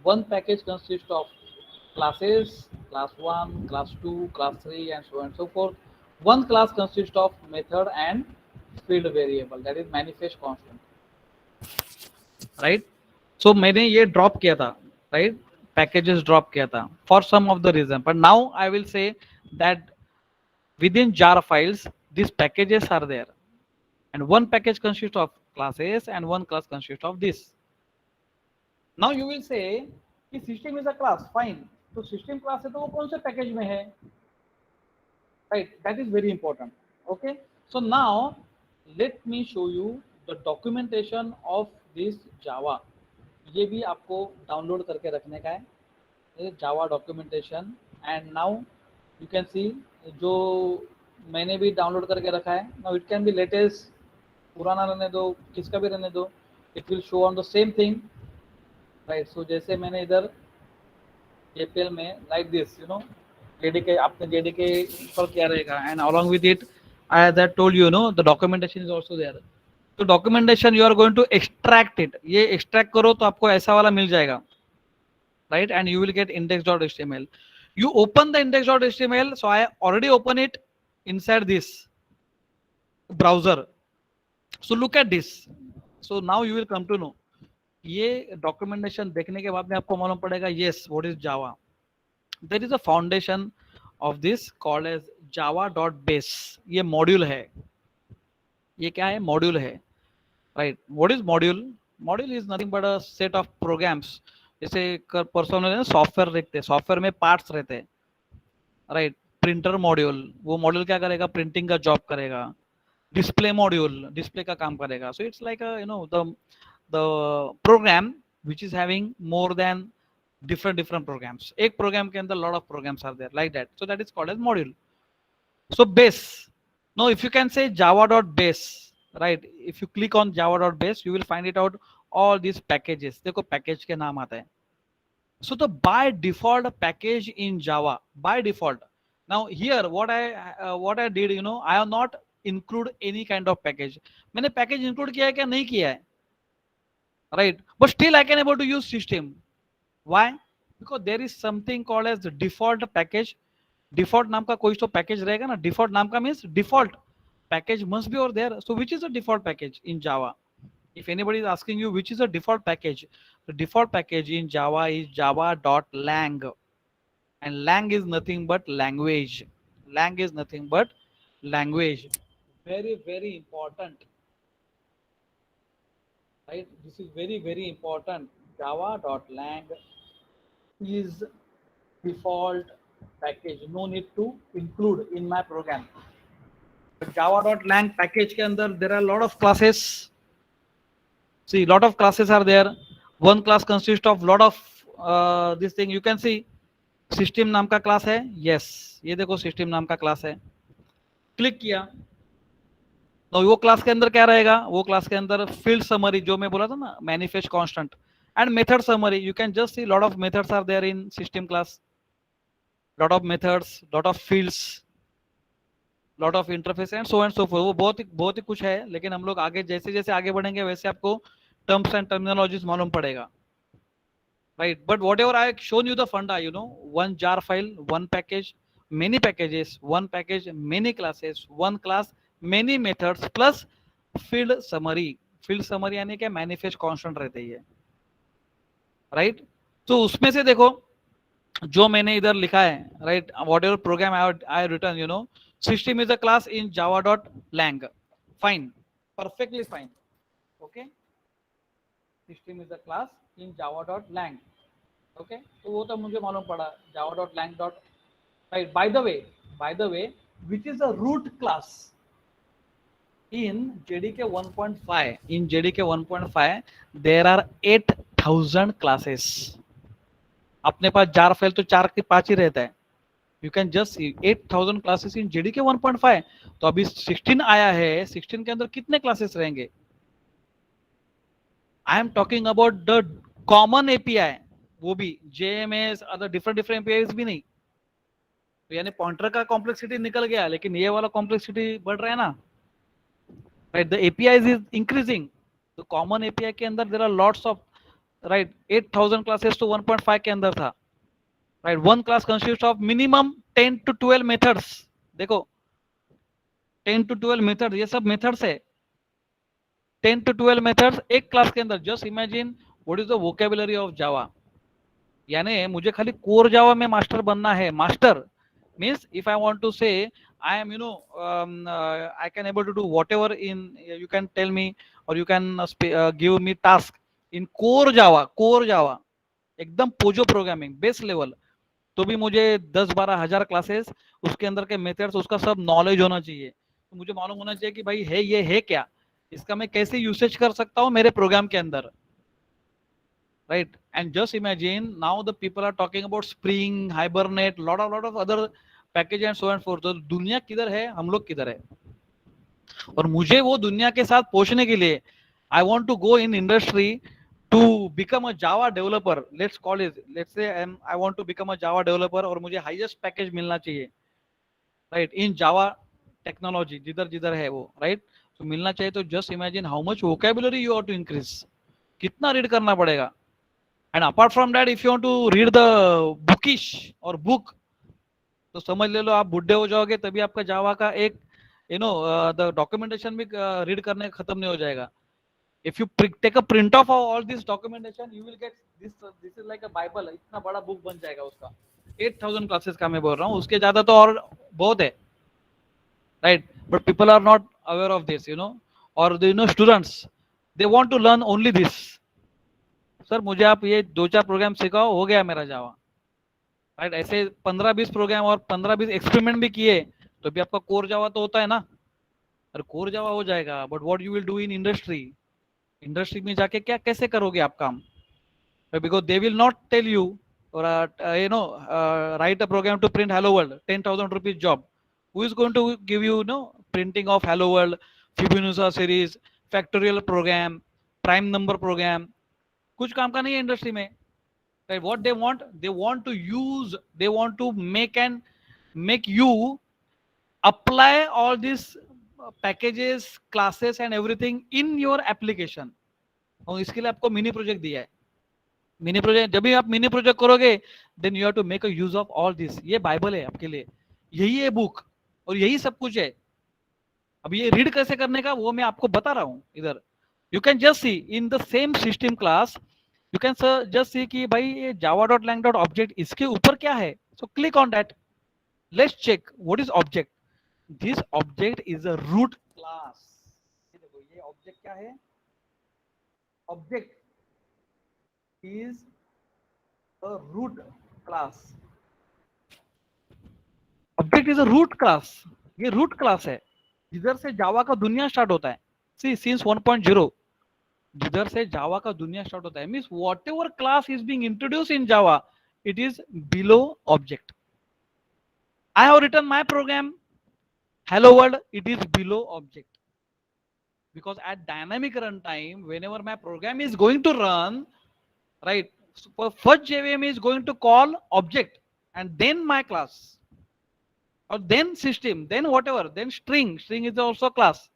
One package consists of classes, class 1, class 2, class 3, and so on and so forth. One class consists of method and field variable, that is manifest constant, right? So मैंने ये drop किया था, right? Packages drop किया था for some of the reason, but now I will say that within jar files these packages are there, and one package consists of classes and one class consists of this. Now you will say कि system is a class, fine. तो system class है तो वो कौन से package में है, right? That is very important. Okay, so now let me show you the documentation of this Java. ये भी आपको डाउनलोड करके रखने का है, Java documentation. And now you can see जो मैंने भी डाउनलोड करके रखा है. Now it can be latest, पुराना रहने दो, किसका भी रहने दो, it will show on the same thing, right? So जैसे मैंने इधर एपीएल में like this, you know, JDK, आपने जेडीके इंस्टॉल किया रहेगा, and along with it I have told you know the documentation is also there. तो documentation you are going to extract it, ये extract करो तो आपको ऐसा वाला मिल जाएगा, right? And you will get index.html. You open the index.html. So I already open it inside this browser. So look at this. So now you will come to know. ये documentation देखने के बाद में आपको मालूम पड़ेगा, yes, what is Java. There is a foundation of this called as java.base. ये module है. ये क्या है? Module है, right? What is module? Module is nothing but a set of programs. जैसे पर्सनल सॉफ्टवेयर देखते हैं, सॉफ्टवेयर में पार्ट्स रहते हैं, राइट? प्रिंटर मॉड्यूल, वो मॉड्यूल क्या करेगा? प्रिंटिंग का जॉब करेगा. डिस्प्ले मॉड्यूल डिस्प्ले का काम करेगा. So it's like you know the program which is having more than different programs. एक प्रोग्राम के अंदर lot of programs are there like that. So that is called as module. So base. Now if you can say java.base, right? If you click on java.base, you will find it out all these packages. देखो package के नाम आता है. So the by default package in Java, by default. Now here what I did, you know, I have not include any kind of package. मैंने package include किया है क्या? नहीं किया है, right? But still I can able to use system. Why? Because there is something called as the default package. Default नाम का कोई तो package रहेगा ना. Default नाम का means default package must be over there. So which is the default package in Java? If anybody is asking you which is the default package, the default package in Java is java.lang, and lang is nothing but language. Lang is nothing but language. Very important, right? This is very important. Java.lang is default package. No need to include in my program. Java.lang package के अंदर there are a lot of classes. See, lot of classes are there. One class consists of lot of this thing. You can see system नाम का class है. Yes, ये देखो system नाम का class है. क्लिक किया तो वो क्लास के अंदर क्या रहेगा? वो क्लास के अंदर field summary जो मैं बोला था ना, manifest constant and method summary. You can just see lot of methods are there in system class. Lot of methods, lot of fields, lot of interface and so on and so forth. वो बहुत ही कुछ है, लेकिन हम लोग आगे जैसे जैसे आगे बढ़ेंगे वैसे आपको terms and terminologies मालूम पड़ेगा, right? But whatever I have shown you the funda, you know, one jar file, one package, many packages, one package, many classes, one class, many methods plus field summary. Field summary यानी क्या? manifest constant रहते ही है, right? तो उसमें से देखो जो मैंने इधर लिखा है, right? Whatever program I written, you know, system is a class in java.lang. Fine, perfectly fine. Okay, system is a class in java.lang. Okay, तो वो तो मुझे मालूम पड़ा java.lang. Right. By the way, which is a root class in JDK 1.5? In JDK 1.5, there are 8,000 classes. अपने पास jar file तो 4 के 5 ही रहता है. You can just see 8,000 classes in JDK 1.5. तो अभी 16 आया है, 16 के अंदर कितने क्लासेस रहेंगे? I am talking about the common API, वो भी JMS, other different APIs भी नहीं. तो यानी पॉइंटर का कॉम्प्लेक्सिटी निकल गया, लेकिन ये वाला कॉम्प्लेक्सिटी बढ़ रहा है ना. right? The APIs is increasing. The common API के अंदर there are lots of, right? 8,000 classes to 1.5 के अंदर था, right? One class consists of minimum 10 to 12 methods. देखो 10 to 12 methods, ये सब methods है. 10 to 12 methods एक क्लास के अंदर. Just imagine what is the vocabulary of Java. यानी मुझे खाली कोर जावा में मास्टर बनना है. Master means if I want to say I am, I can able to do whatever in, you can tell me or you can give me task in core java एकदम Pozzo programming base level, तो भी मुझे 10-12 हजार classes, उसके अंदर के methods, उसका सब नॉलेज होना चाहिए. तो मुझे मालूम होना चाहिए कि भाई है ये है क्या, इसका मैं कैसे यूसेज कर सकता हूँ मेरे प्रोग्राम के अंदर, right. And just imagine now the people are talking about spring, hibernate, lot of other package and so and forth. तो दुनिया किधर है, हम लोग किधर है, और मुझे वो दुनिया के साथ पहुंचने के लिए I want to go in industry to become a Java developer. Let's say I want to become a Java developer और मुझे हाईएस्ट पैकेज मिलना चाहिए, राइट, इन जावा टेक्नोलॉजी, जिधर जिधर है वो, राइट. तो मिलना चाहिए. तो just imagine how much vocabulary you have to increase, कितना रीड करना पड़ेगा. And apart from that if you want to read the bookish और बुक, तो समझ ले लो आप बुढ़े हो जाओगे तभी आपका जावा का एक द डॉक्यूमेंटेशन भी रीड करने खत्म नहीं हो जाएगा. if you take a print of all this documentation you will get this is like a bible. इतना बड़ा बुक बन जाएगा उसका. 8,000 क्लासेस का मैं बोल रहा हूँ, उसके ज्यादा तो और बहुत है, right? But people are not aware of this, or students they want to learn only this. Sir मुझे आप ये 2-4 प्रोग्राम सिखाओ, हो गया मेरा जावा, राइट. ऐसे 15-20 प्रोग्राम और 15-20 एक्सपेरिमेंट भी किए तो भी आपका कोर जावा तो होता है ना. अरे कोर जावा हो जाएगा, but what you will do in industry में जाके क्या कैसे करोगे आप काम, because they will not tell you or write a program to print hello world, 10,000 rupees job. Who is going to give you, printing of hello world, Fibonacci series, factorial program, prime number program? कुछ काम का नहीं है industry में, right? What they want to use, they want to make you apply all these packages, classes and everything in your application. और इसके लिए आपको मिनी प्रोजेक्ट दिया है. मिनी प्रोजेक्ट, जब भी आप मिनी प्रोजेक्ट करोगे then you have to make a use of all this. ये बाइबल है आपके लिए, यही है बुक और यही सब कुछ है. अब ये रीड कैसे करने का वो मैं आपको बता रहा हूँ इधर. You can just see in the same system class, you can just see कि भाई ये java.lang.object इसके ऊपर क्या है. So click on that, let's check what is object. This object is a root class. ये देखो ये ऑब्जेक्ट क्या है. Object is a root class. Object is a root class. ये root class है जिधर से जावा का दुनिया स्टार्ट होता है. See, since 1.0 जिधर से जावा का दुनिया स्टार्ट होता है, means whatever class is being introduced in Java, it is below object. I have written my program hello world, it is below object, because at dynamic runtime whenever my program is going to run, right, so first JVM is going to call object and then my class, or then system, then whatever, then string is also class.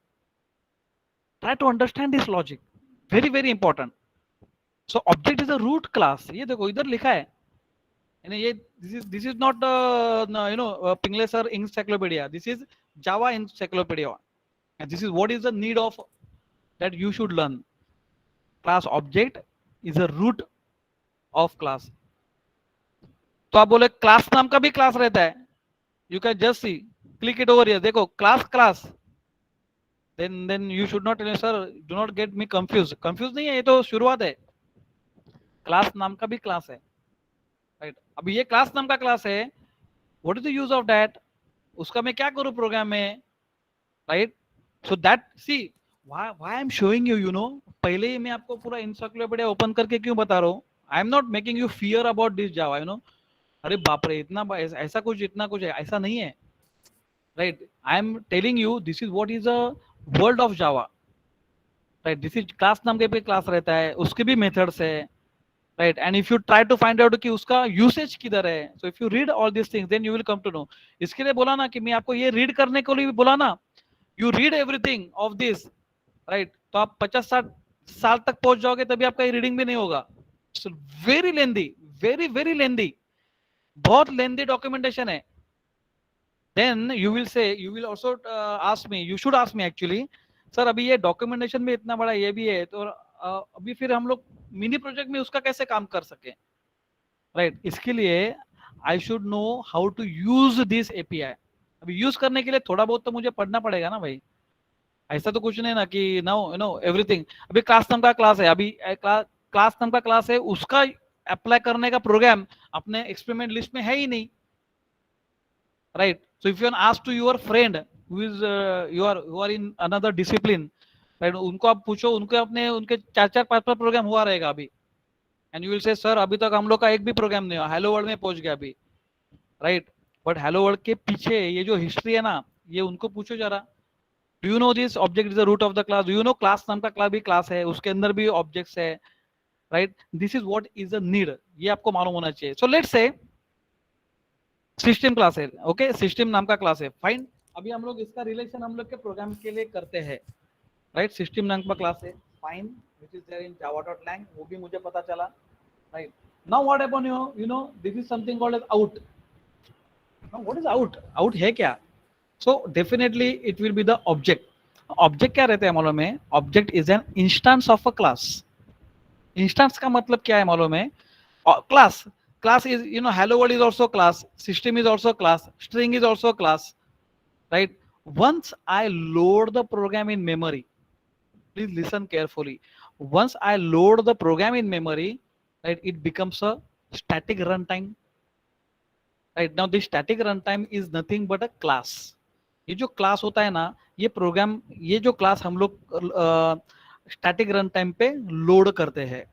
Try to understand this logic, very very important. So object is a root class. ये देखो इधर लिखा है, ये this is not Pingle sir encyclopedia, this is Java encyclopedia, and this is what is the need of that you should learn. Class object is a root of class. तो आप बोले class नाम का भी क्लास रहता है. You can just see, click it over here, देखो class. Then you should not, sir do not get me confuse नहीं है, ये तो शुरुआत है. क्लास नाम का भी क्लास है, राइट. अब ये क्लास नाम का क्लास है, what is the use of that, उसका मैं क्या करूं प्रोग्राम में, right. So that see why I am showing you, पहले ही मैं आपको पूरा एनसाइक्लोपीडिया ओपन करके क्यों बता रहा हूँ. I am not making you fear about this Java, अरे बाप रे इतना ऐसा कुछ इतना कुछ है, ऐसा नहीं है, right. I am telling you this is what is a world of Java, right. This is class नाम के पे क्लास रहता है, उसके भी मेथड्स है, right. And if you try to find out कि उसका यूसेज किधर है, so if you read all this things then you will come to know. इसके लिए बोला ना कि मैं आपको ये रीड करने को लिए बोला ना, you read everything of this, right, तो आप 50-60 साल तक पहुंच जाओगे तभी आपका रीडिंग भी नहीं होगा. Very lengthy, very very lengthy, बहुत लेंदी डॉक्यूमेंटेशन है. Then you will say, you will also ask me, you should ask me actually, sir अभी ये डॉक्यूमेंटेशन भी इतना बड़ा ये भी है, तो अभी फिर हम लोग मिनी प्रोजेक्ट में उसका कैसे काम कर सके. राइट, इसके लिए I should know how to use this API. अभी यूज करने के लिए थोड़ा बहुत तो मुझे पढ़ना पड़ेगा ना भाई. ऐसा तो कुछ नहीं ना कि नो नो एवरीथिंग. अभी क्लास नाम का क्लास है, अभी क्लास नाम का क्लास है, उसका अप्लाई करने का प्रोग्राम अपने एक्सपेरिमेंट लिस्ट में है ही नहीं. Right, so if you ask to your friend who is who are in another discipline, right, उनको आप पूछो, उनके अपने उनके 4-4-5-5 प्रोग्राम हुआ रहेगा अभी, एंड यू विल से सर अभी तक हम लोग का एक भी प्रोग्राम नहीं हुआ, हेलो वर्ल्ड में पहुंच गया अभी. राइट, बट हेलो वर्ल्ड के पीछे ये जो हिस्ट्री है ना, ये उनको पूछो जरा. Do you know this object is the root of the class. Do you know class नाम का क्लास भी क्लास है, उसके अंदर भी ऑब्जेक्ट्स है. Right, this is what is a need, ये आपको मालूम होना चाहिए. So let's say system class है, ओके, सिस्टम नाम का क्लास है, फाइन. अभी हम लोग इसका रिलेशन हम लोग के प्रोग्राम के लिए करते हैं. राइट, सिस्टम नाम का क्लास है, fine, which is there in java.lang, वो भी मुझे पता चला. Right, now what happen, you know this is something called as out. Now what is out, out है क्या. So definitely it will be the object. Object क्या रहता है मालूम है, object is an instance of a class. Instance का मतलब क्या है मालूम है, class. Class is, you know, hello world is also class, system is also class, string is also class. Right, once I load the program in memory, please listen carefully, once I load the program in memory, right, it becomes a static runtime. Right, now this static runtime is nothing but a class. ये जो class होता है ना, ये programme, ये जो class हम लोग स्टैटिक रन टाइम पे लोड करते हैं.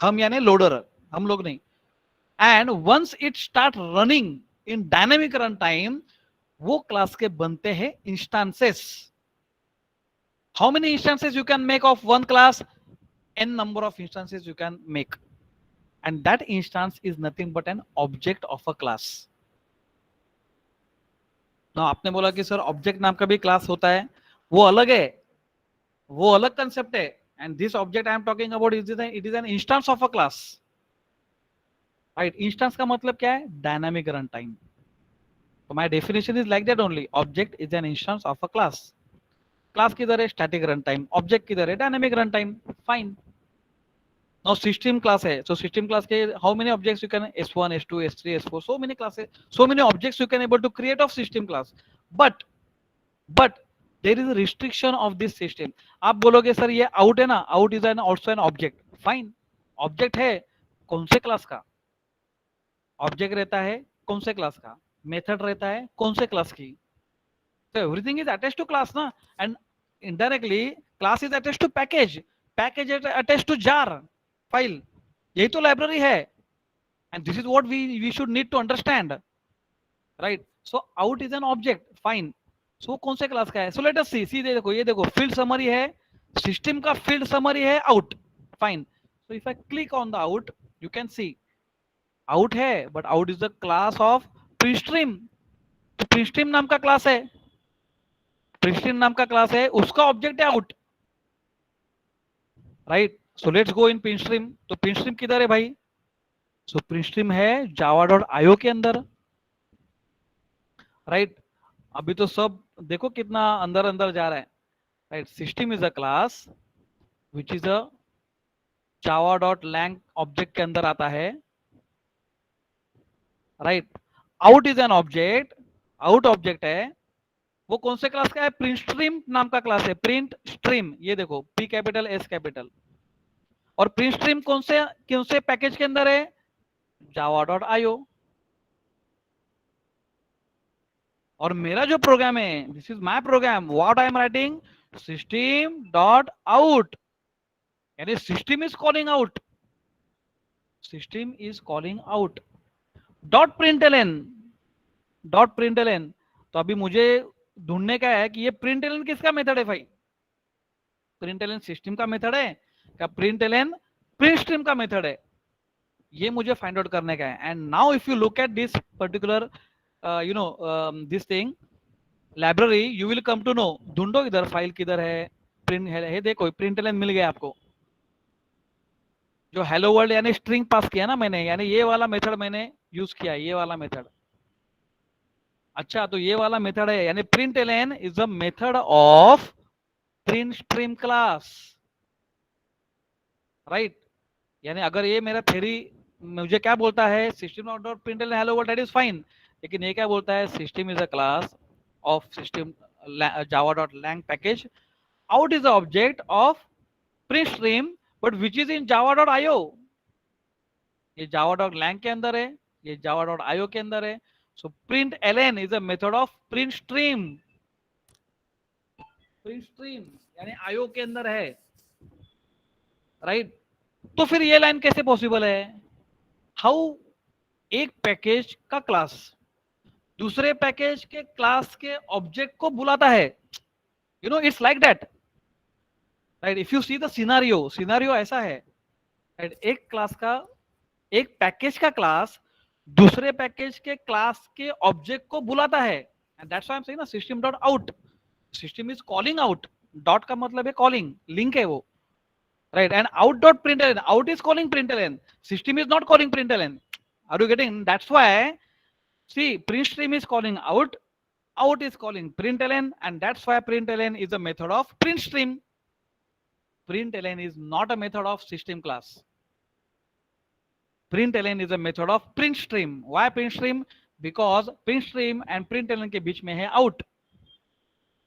हम यानी लोडर, हम लोग नहीं. And once it start running in dynamic run time, वो क्लास के बनते हैं instances. How many instances you can make of one class, n number of instances you can make, and that instance is nothing but an object of a class. ना आपने बोला कि sir object नाम का भी क्लास होता है, वो अलग है, वो अलग कंसेप्ट है. And this object I am talking about it is an instance of a class. Right, instance का मतलब क्या है, डायनामिक रन टाइम. तो my definition is like that only, object is an instance of a class. Class किधर है, static run time. Object किधर है, dynamic run time. Fine. Now system class है, सो सिस्टम क्लास के how many objects you can, s1 s2 s3 s4, so many classes, so many objects you can able to create of system class. but there is a restriction of this system. आप बोलोगे sir ये out है ना, out is an also an object. Fine, object है, कौन से class का. Object रहता है कौन से क्लास का, मेथड रहता है कौन से क्लास की. so everything is attached to class na, and indirectly class is attached to package, package is attached to jar, file. यही तो लाइब्रेरी है, and this is what we should need to understand. right, so out is an object, fine. so कौन से class का है, so let us see देखो, ये देखो field summary है, system का field summary है out, fine. so if I click on the out, you can see out है, but out is the class of prestream. तो prestream नाम का क्लास है, प्रिस्ट्रीम नाम का क्लास है, उसका ऑब्जेक्ट है out. Right, so let's go in printstream. तो पिनस्ट्रीम किधर है भाई, सो पिनस्ट्रीम है java.io के अंदर. राइट, अभी तो सब देखो कितना अंदर अंदर जा रहा है. Right, system is a class which is a java.lang object के अंदर आता है. Right, out is an object, out object है, वो कौन से क्लास का है, प्रिंट स्ट्रीम नाम का क्लास है. प्रिंट स्ट्रीम, ये देखो P कैपिटल S कैपिटल. और प्रिंट स्ट्रीम कौन से पैकेज के अंदर है, java.io. और मेरा जो प्रोग्राम है, this is my program, what I am writing, system.out, यानी system is calling out, system is calling out. Dot println, dot println. तो अभी मुझे ढूंढने का है कि ये प्रिंटलन किसका मेथड है भाई. प्रिंटलन सिस्टम का मेथड है क्या, प्रिंटलन प्रिंट स्ट्रीम का मेथड है, ये मुझे फाइंड आउट करने का है. And now if you look at this particular you know this thing library, you will come to know. ढूंढो इधर फाइल किधर है, प्रिंट है देखो प्रिंट लाइन मिल गया आपको, जो हेलो वर्ल्ड यानी स्ट्रिंग पास किया ना मैंने, यानी ये वाला मेथड मैंने यूज किया, ये वाला मेथड। अच्छा तो ये वाला मेथड है, यानी println is a method of print stream class, right. यानी अगर ये मेरा थ्योरी मुझे क्या बोलता है, system dot println hello world, that is fine. लेकिन ये क्या बोलता है, system is a class of system Java dot lang package, out is the object of print stream but which is in java.io। ये java.lang के अंदर है, ये java.io के अंदर है। so print ln is a method of print stream, print stream यानी io के अंदर है, राइट। तो फिर ये लाइन कैसे पॉसिबल है, हाउ एक पैकेज का क्लास दूसरे पैकेज के क्लास के ऑब्जेक्ट को बुलाता है, you know it's like that, right. If you see the scenario ऐसा है, राइट। एक क्लास का, एक पैकेज का क्लास दूसरे पैकेज के क्लास के ऑब्जेक्ट को बुलाता है, and that's why I am saying ना system dot out, system is calling out, dot का मतलब है कॉलिंग, लिंक है वो, right. And out dot println, out is calling println, system is not calling println. Are you getting? That's why see print stream is calling out, out is calling println, and that's why println is a method of print stream. Println is not a method of system class. Println is a method of print stream. Why print stream? Because print stream and println के बीच में है out.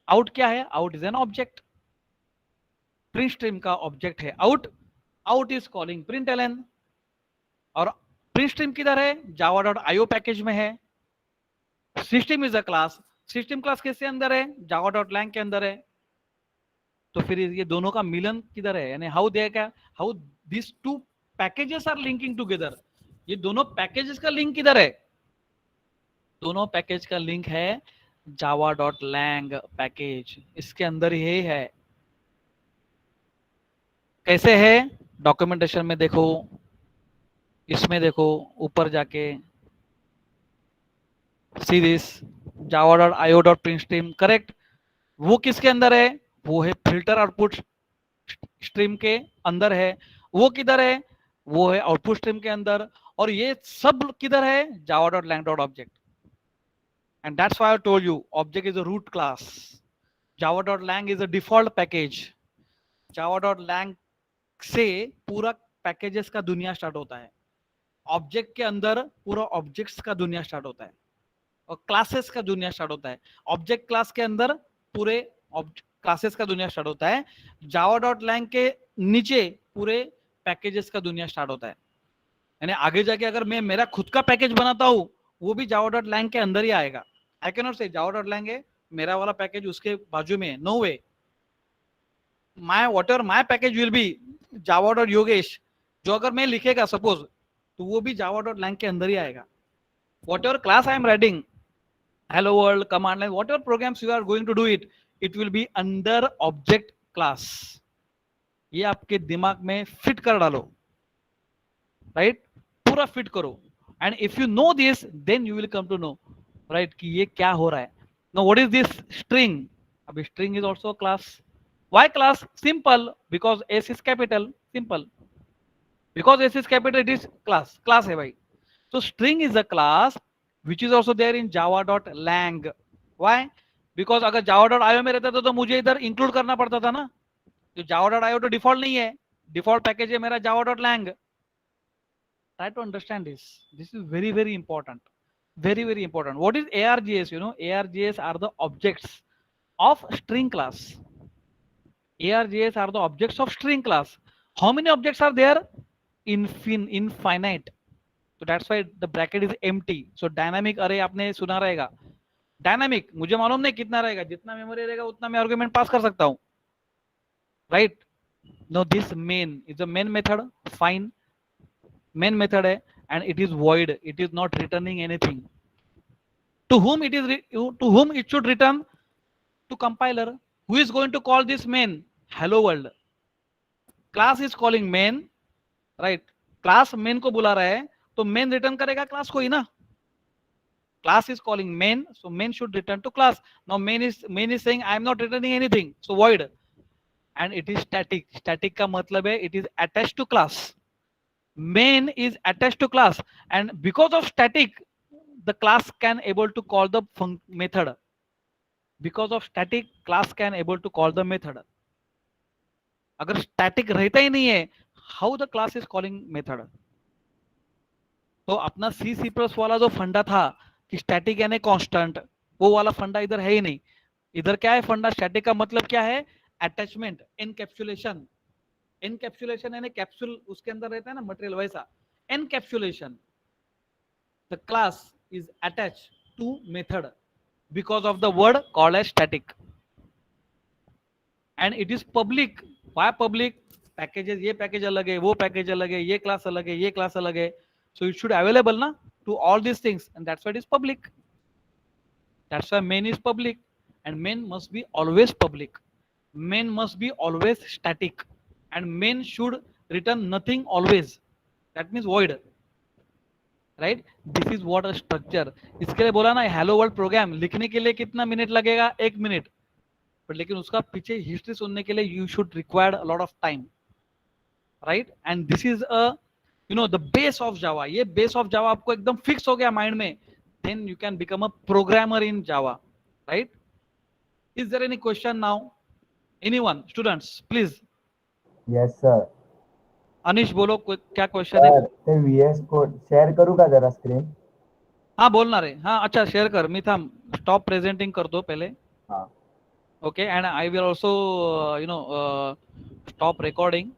Out क्या है? Out is an object. Print stream का object है out. Out is calling println. और print stream किधर है? java.io पैकेज में है. System is a class. System class किसके अंदर है? java.lang के अंदर है। तो फिर ये दोनों का मिलन किधर है, यानी हाउ दे क्या, how this two packages are linking together, ये दोनों पैकेजेस का लिंक किधर है? दोनों पैकेज का लिंक है java.lang पैकेज, इसके अंदर ही है। कैसे है? डॉक्यूमेंटेशन में देखो, इसमें देखो, ऊपर जाके सी दिस java.io.printstream, करेक्ट। वो किसके अंदर है? वो है फिल्टर आउटपुट स्ट्रीम के अंदर है। वो किधर है? वो है आउटपुट स्ट्रीम के अंदर। और ये सब किधर है? java.lang.object। and that's why I told you object is a root class, java.lang is a default package। java.lang से पूरा पैकेजेस का दुनिया स्टार्ट होता है, ऑब्जेक्ट के अंदर पूरा ऑब्जेक्ट्स का दुनिया स्टार्ट होता है, और क्लासेस का दुनिया स्टार्ट होता है। ऑब्जेक्ट क्लास के अंदर पूरे क्लासेस का दुनिया स्टार्ट होता है। java.lang के नीचे पूरे पैकेजेस का दुनिया स्टार्ट होता है। यानी आगे जाके अगर मैं मेरा खुद का पैकेज बनाता हूं, वो भी java.lang के अंदर ही आएगा। आई कैन नॉट से java.lang है मेरा वाला पैकेज उसके बाजू में, no way. My whatever my package will be java.yogesh, जो अगर मैं लिखेगा सपोज, तो वो भी java.lang के अंदर ही आएगा। whatever class I am writing, hello world, command line, whatever programs you are going to do it, it will be under object class। ये आपके दिमाग में फिट कर डालो, राइट, पूरा फिट करो। And if you know this, then you will come to know, right, कि ये क्या हो रहा है। No what is this string? अब string is also class. Why class? Simple, because S is capital, simple, because S is capital it is class, class है भाई। So string is a class which is also there in java.lang। Why? Because अगर java.io में रहता था तो मुझे इधर include करना पड़ता था ना, तो java.io तो डिफॉल्ट नहीं है, डिफॉल्ट पैकेज है मेरा java.lang। Try to understand this. This is very very important, very very important. What is args? You know, args are the objects of string class। args are the objects of string class। How many objects are there? Infinite। तो that's why the bracket is empty. So dynamic अरे आपने सुना रहेगा, dynamic मुझे मालूम नहीं कितना रहेगा, जितना मेमोरी रहेगा उतना मैं आर्गुमेंट पास कर सकता हूं, right. No this main is a main method, fine, main method है, and it is void, it is not returning anything. To whom it is, to whom it should return? To compiler, who is going to call this main? hello world। Class is calling main, right, class main को बुला रहा है, तो main return करेगा class को ही ना। Class is calling main, so main should return to class. Now main is saying I am not returning anything, so void। and it is static. Static का मतलब है it is attached to class. Main is attached to class, and because of static, the class can able to call the method. Because of static, class can able to call the method. अगर static रहता ही नहीं है, how the class is calling method? तो अपना सी C plus वाला जो फंडा था कि स्टैटिक यानी कांस्टेंट, वो वाला फंडा इधर है ही नहीं. इधर क्या है फंडा? स्टैटिक का मतलब क्या है? Attachment, encapsulation. एनकैप्सुलेशन यानी कैप्सूल उसके अंदर रहता है ना मटेरियल, वैसा encapsulation. The class is attach to method because of the word called as static, and it is public. Why public? Packages, ये पैकेज अलग है, वो पैकेज अलग है, ये क्लास अलग है, ये क्लास अलग है. So it should available na to all these things, and that's why it is public. That's why main is public, and main must be always public. Main must be always static, and main should return nothing always. That means void, right? This is what a structure. इसके लिए बोला ना hello world program लिखने के लिए कितना minute लगेगा? 1 minute. But लेकिन उसका पीछे हिस्ट्री सुनने के लिए you should require a lot of time, right? And this is a the base of Java. ये base of Java आपको एकदम फिक्स हो गया माइंड में, then you can become a programmer in Java, right? Is there any question now? Anyone? Students, please. Yes sir. अनिश बोलो क्या question है? ते VS कोड शेअर करू का जरा स्क्रीन? हाँ बोलना रे. हाँ अच्छा शेयर कर. मी थांब स्टॉप प्रेझेंटिंग करतो पहिले. हाँ. Okay, and I will also stop recording.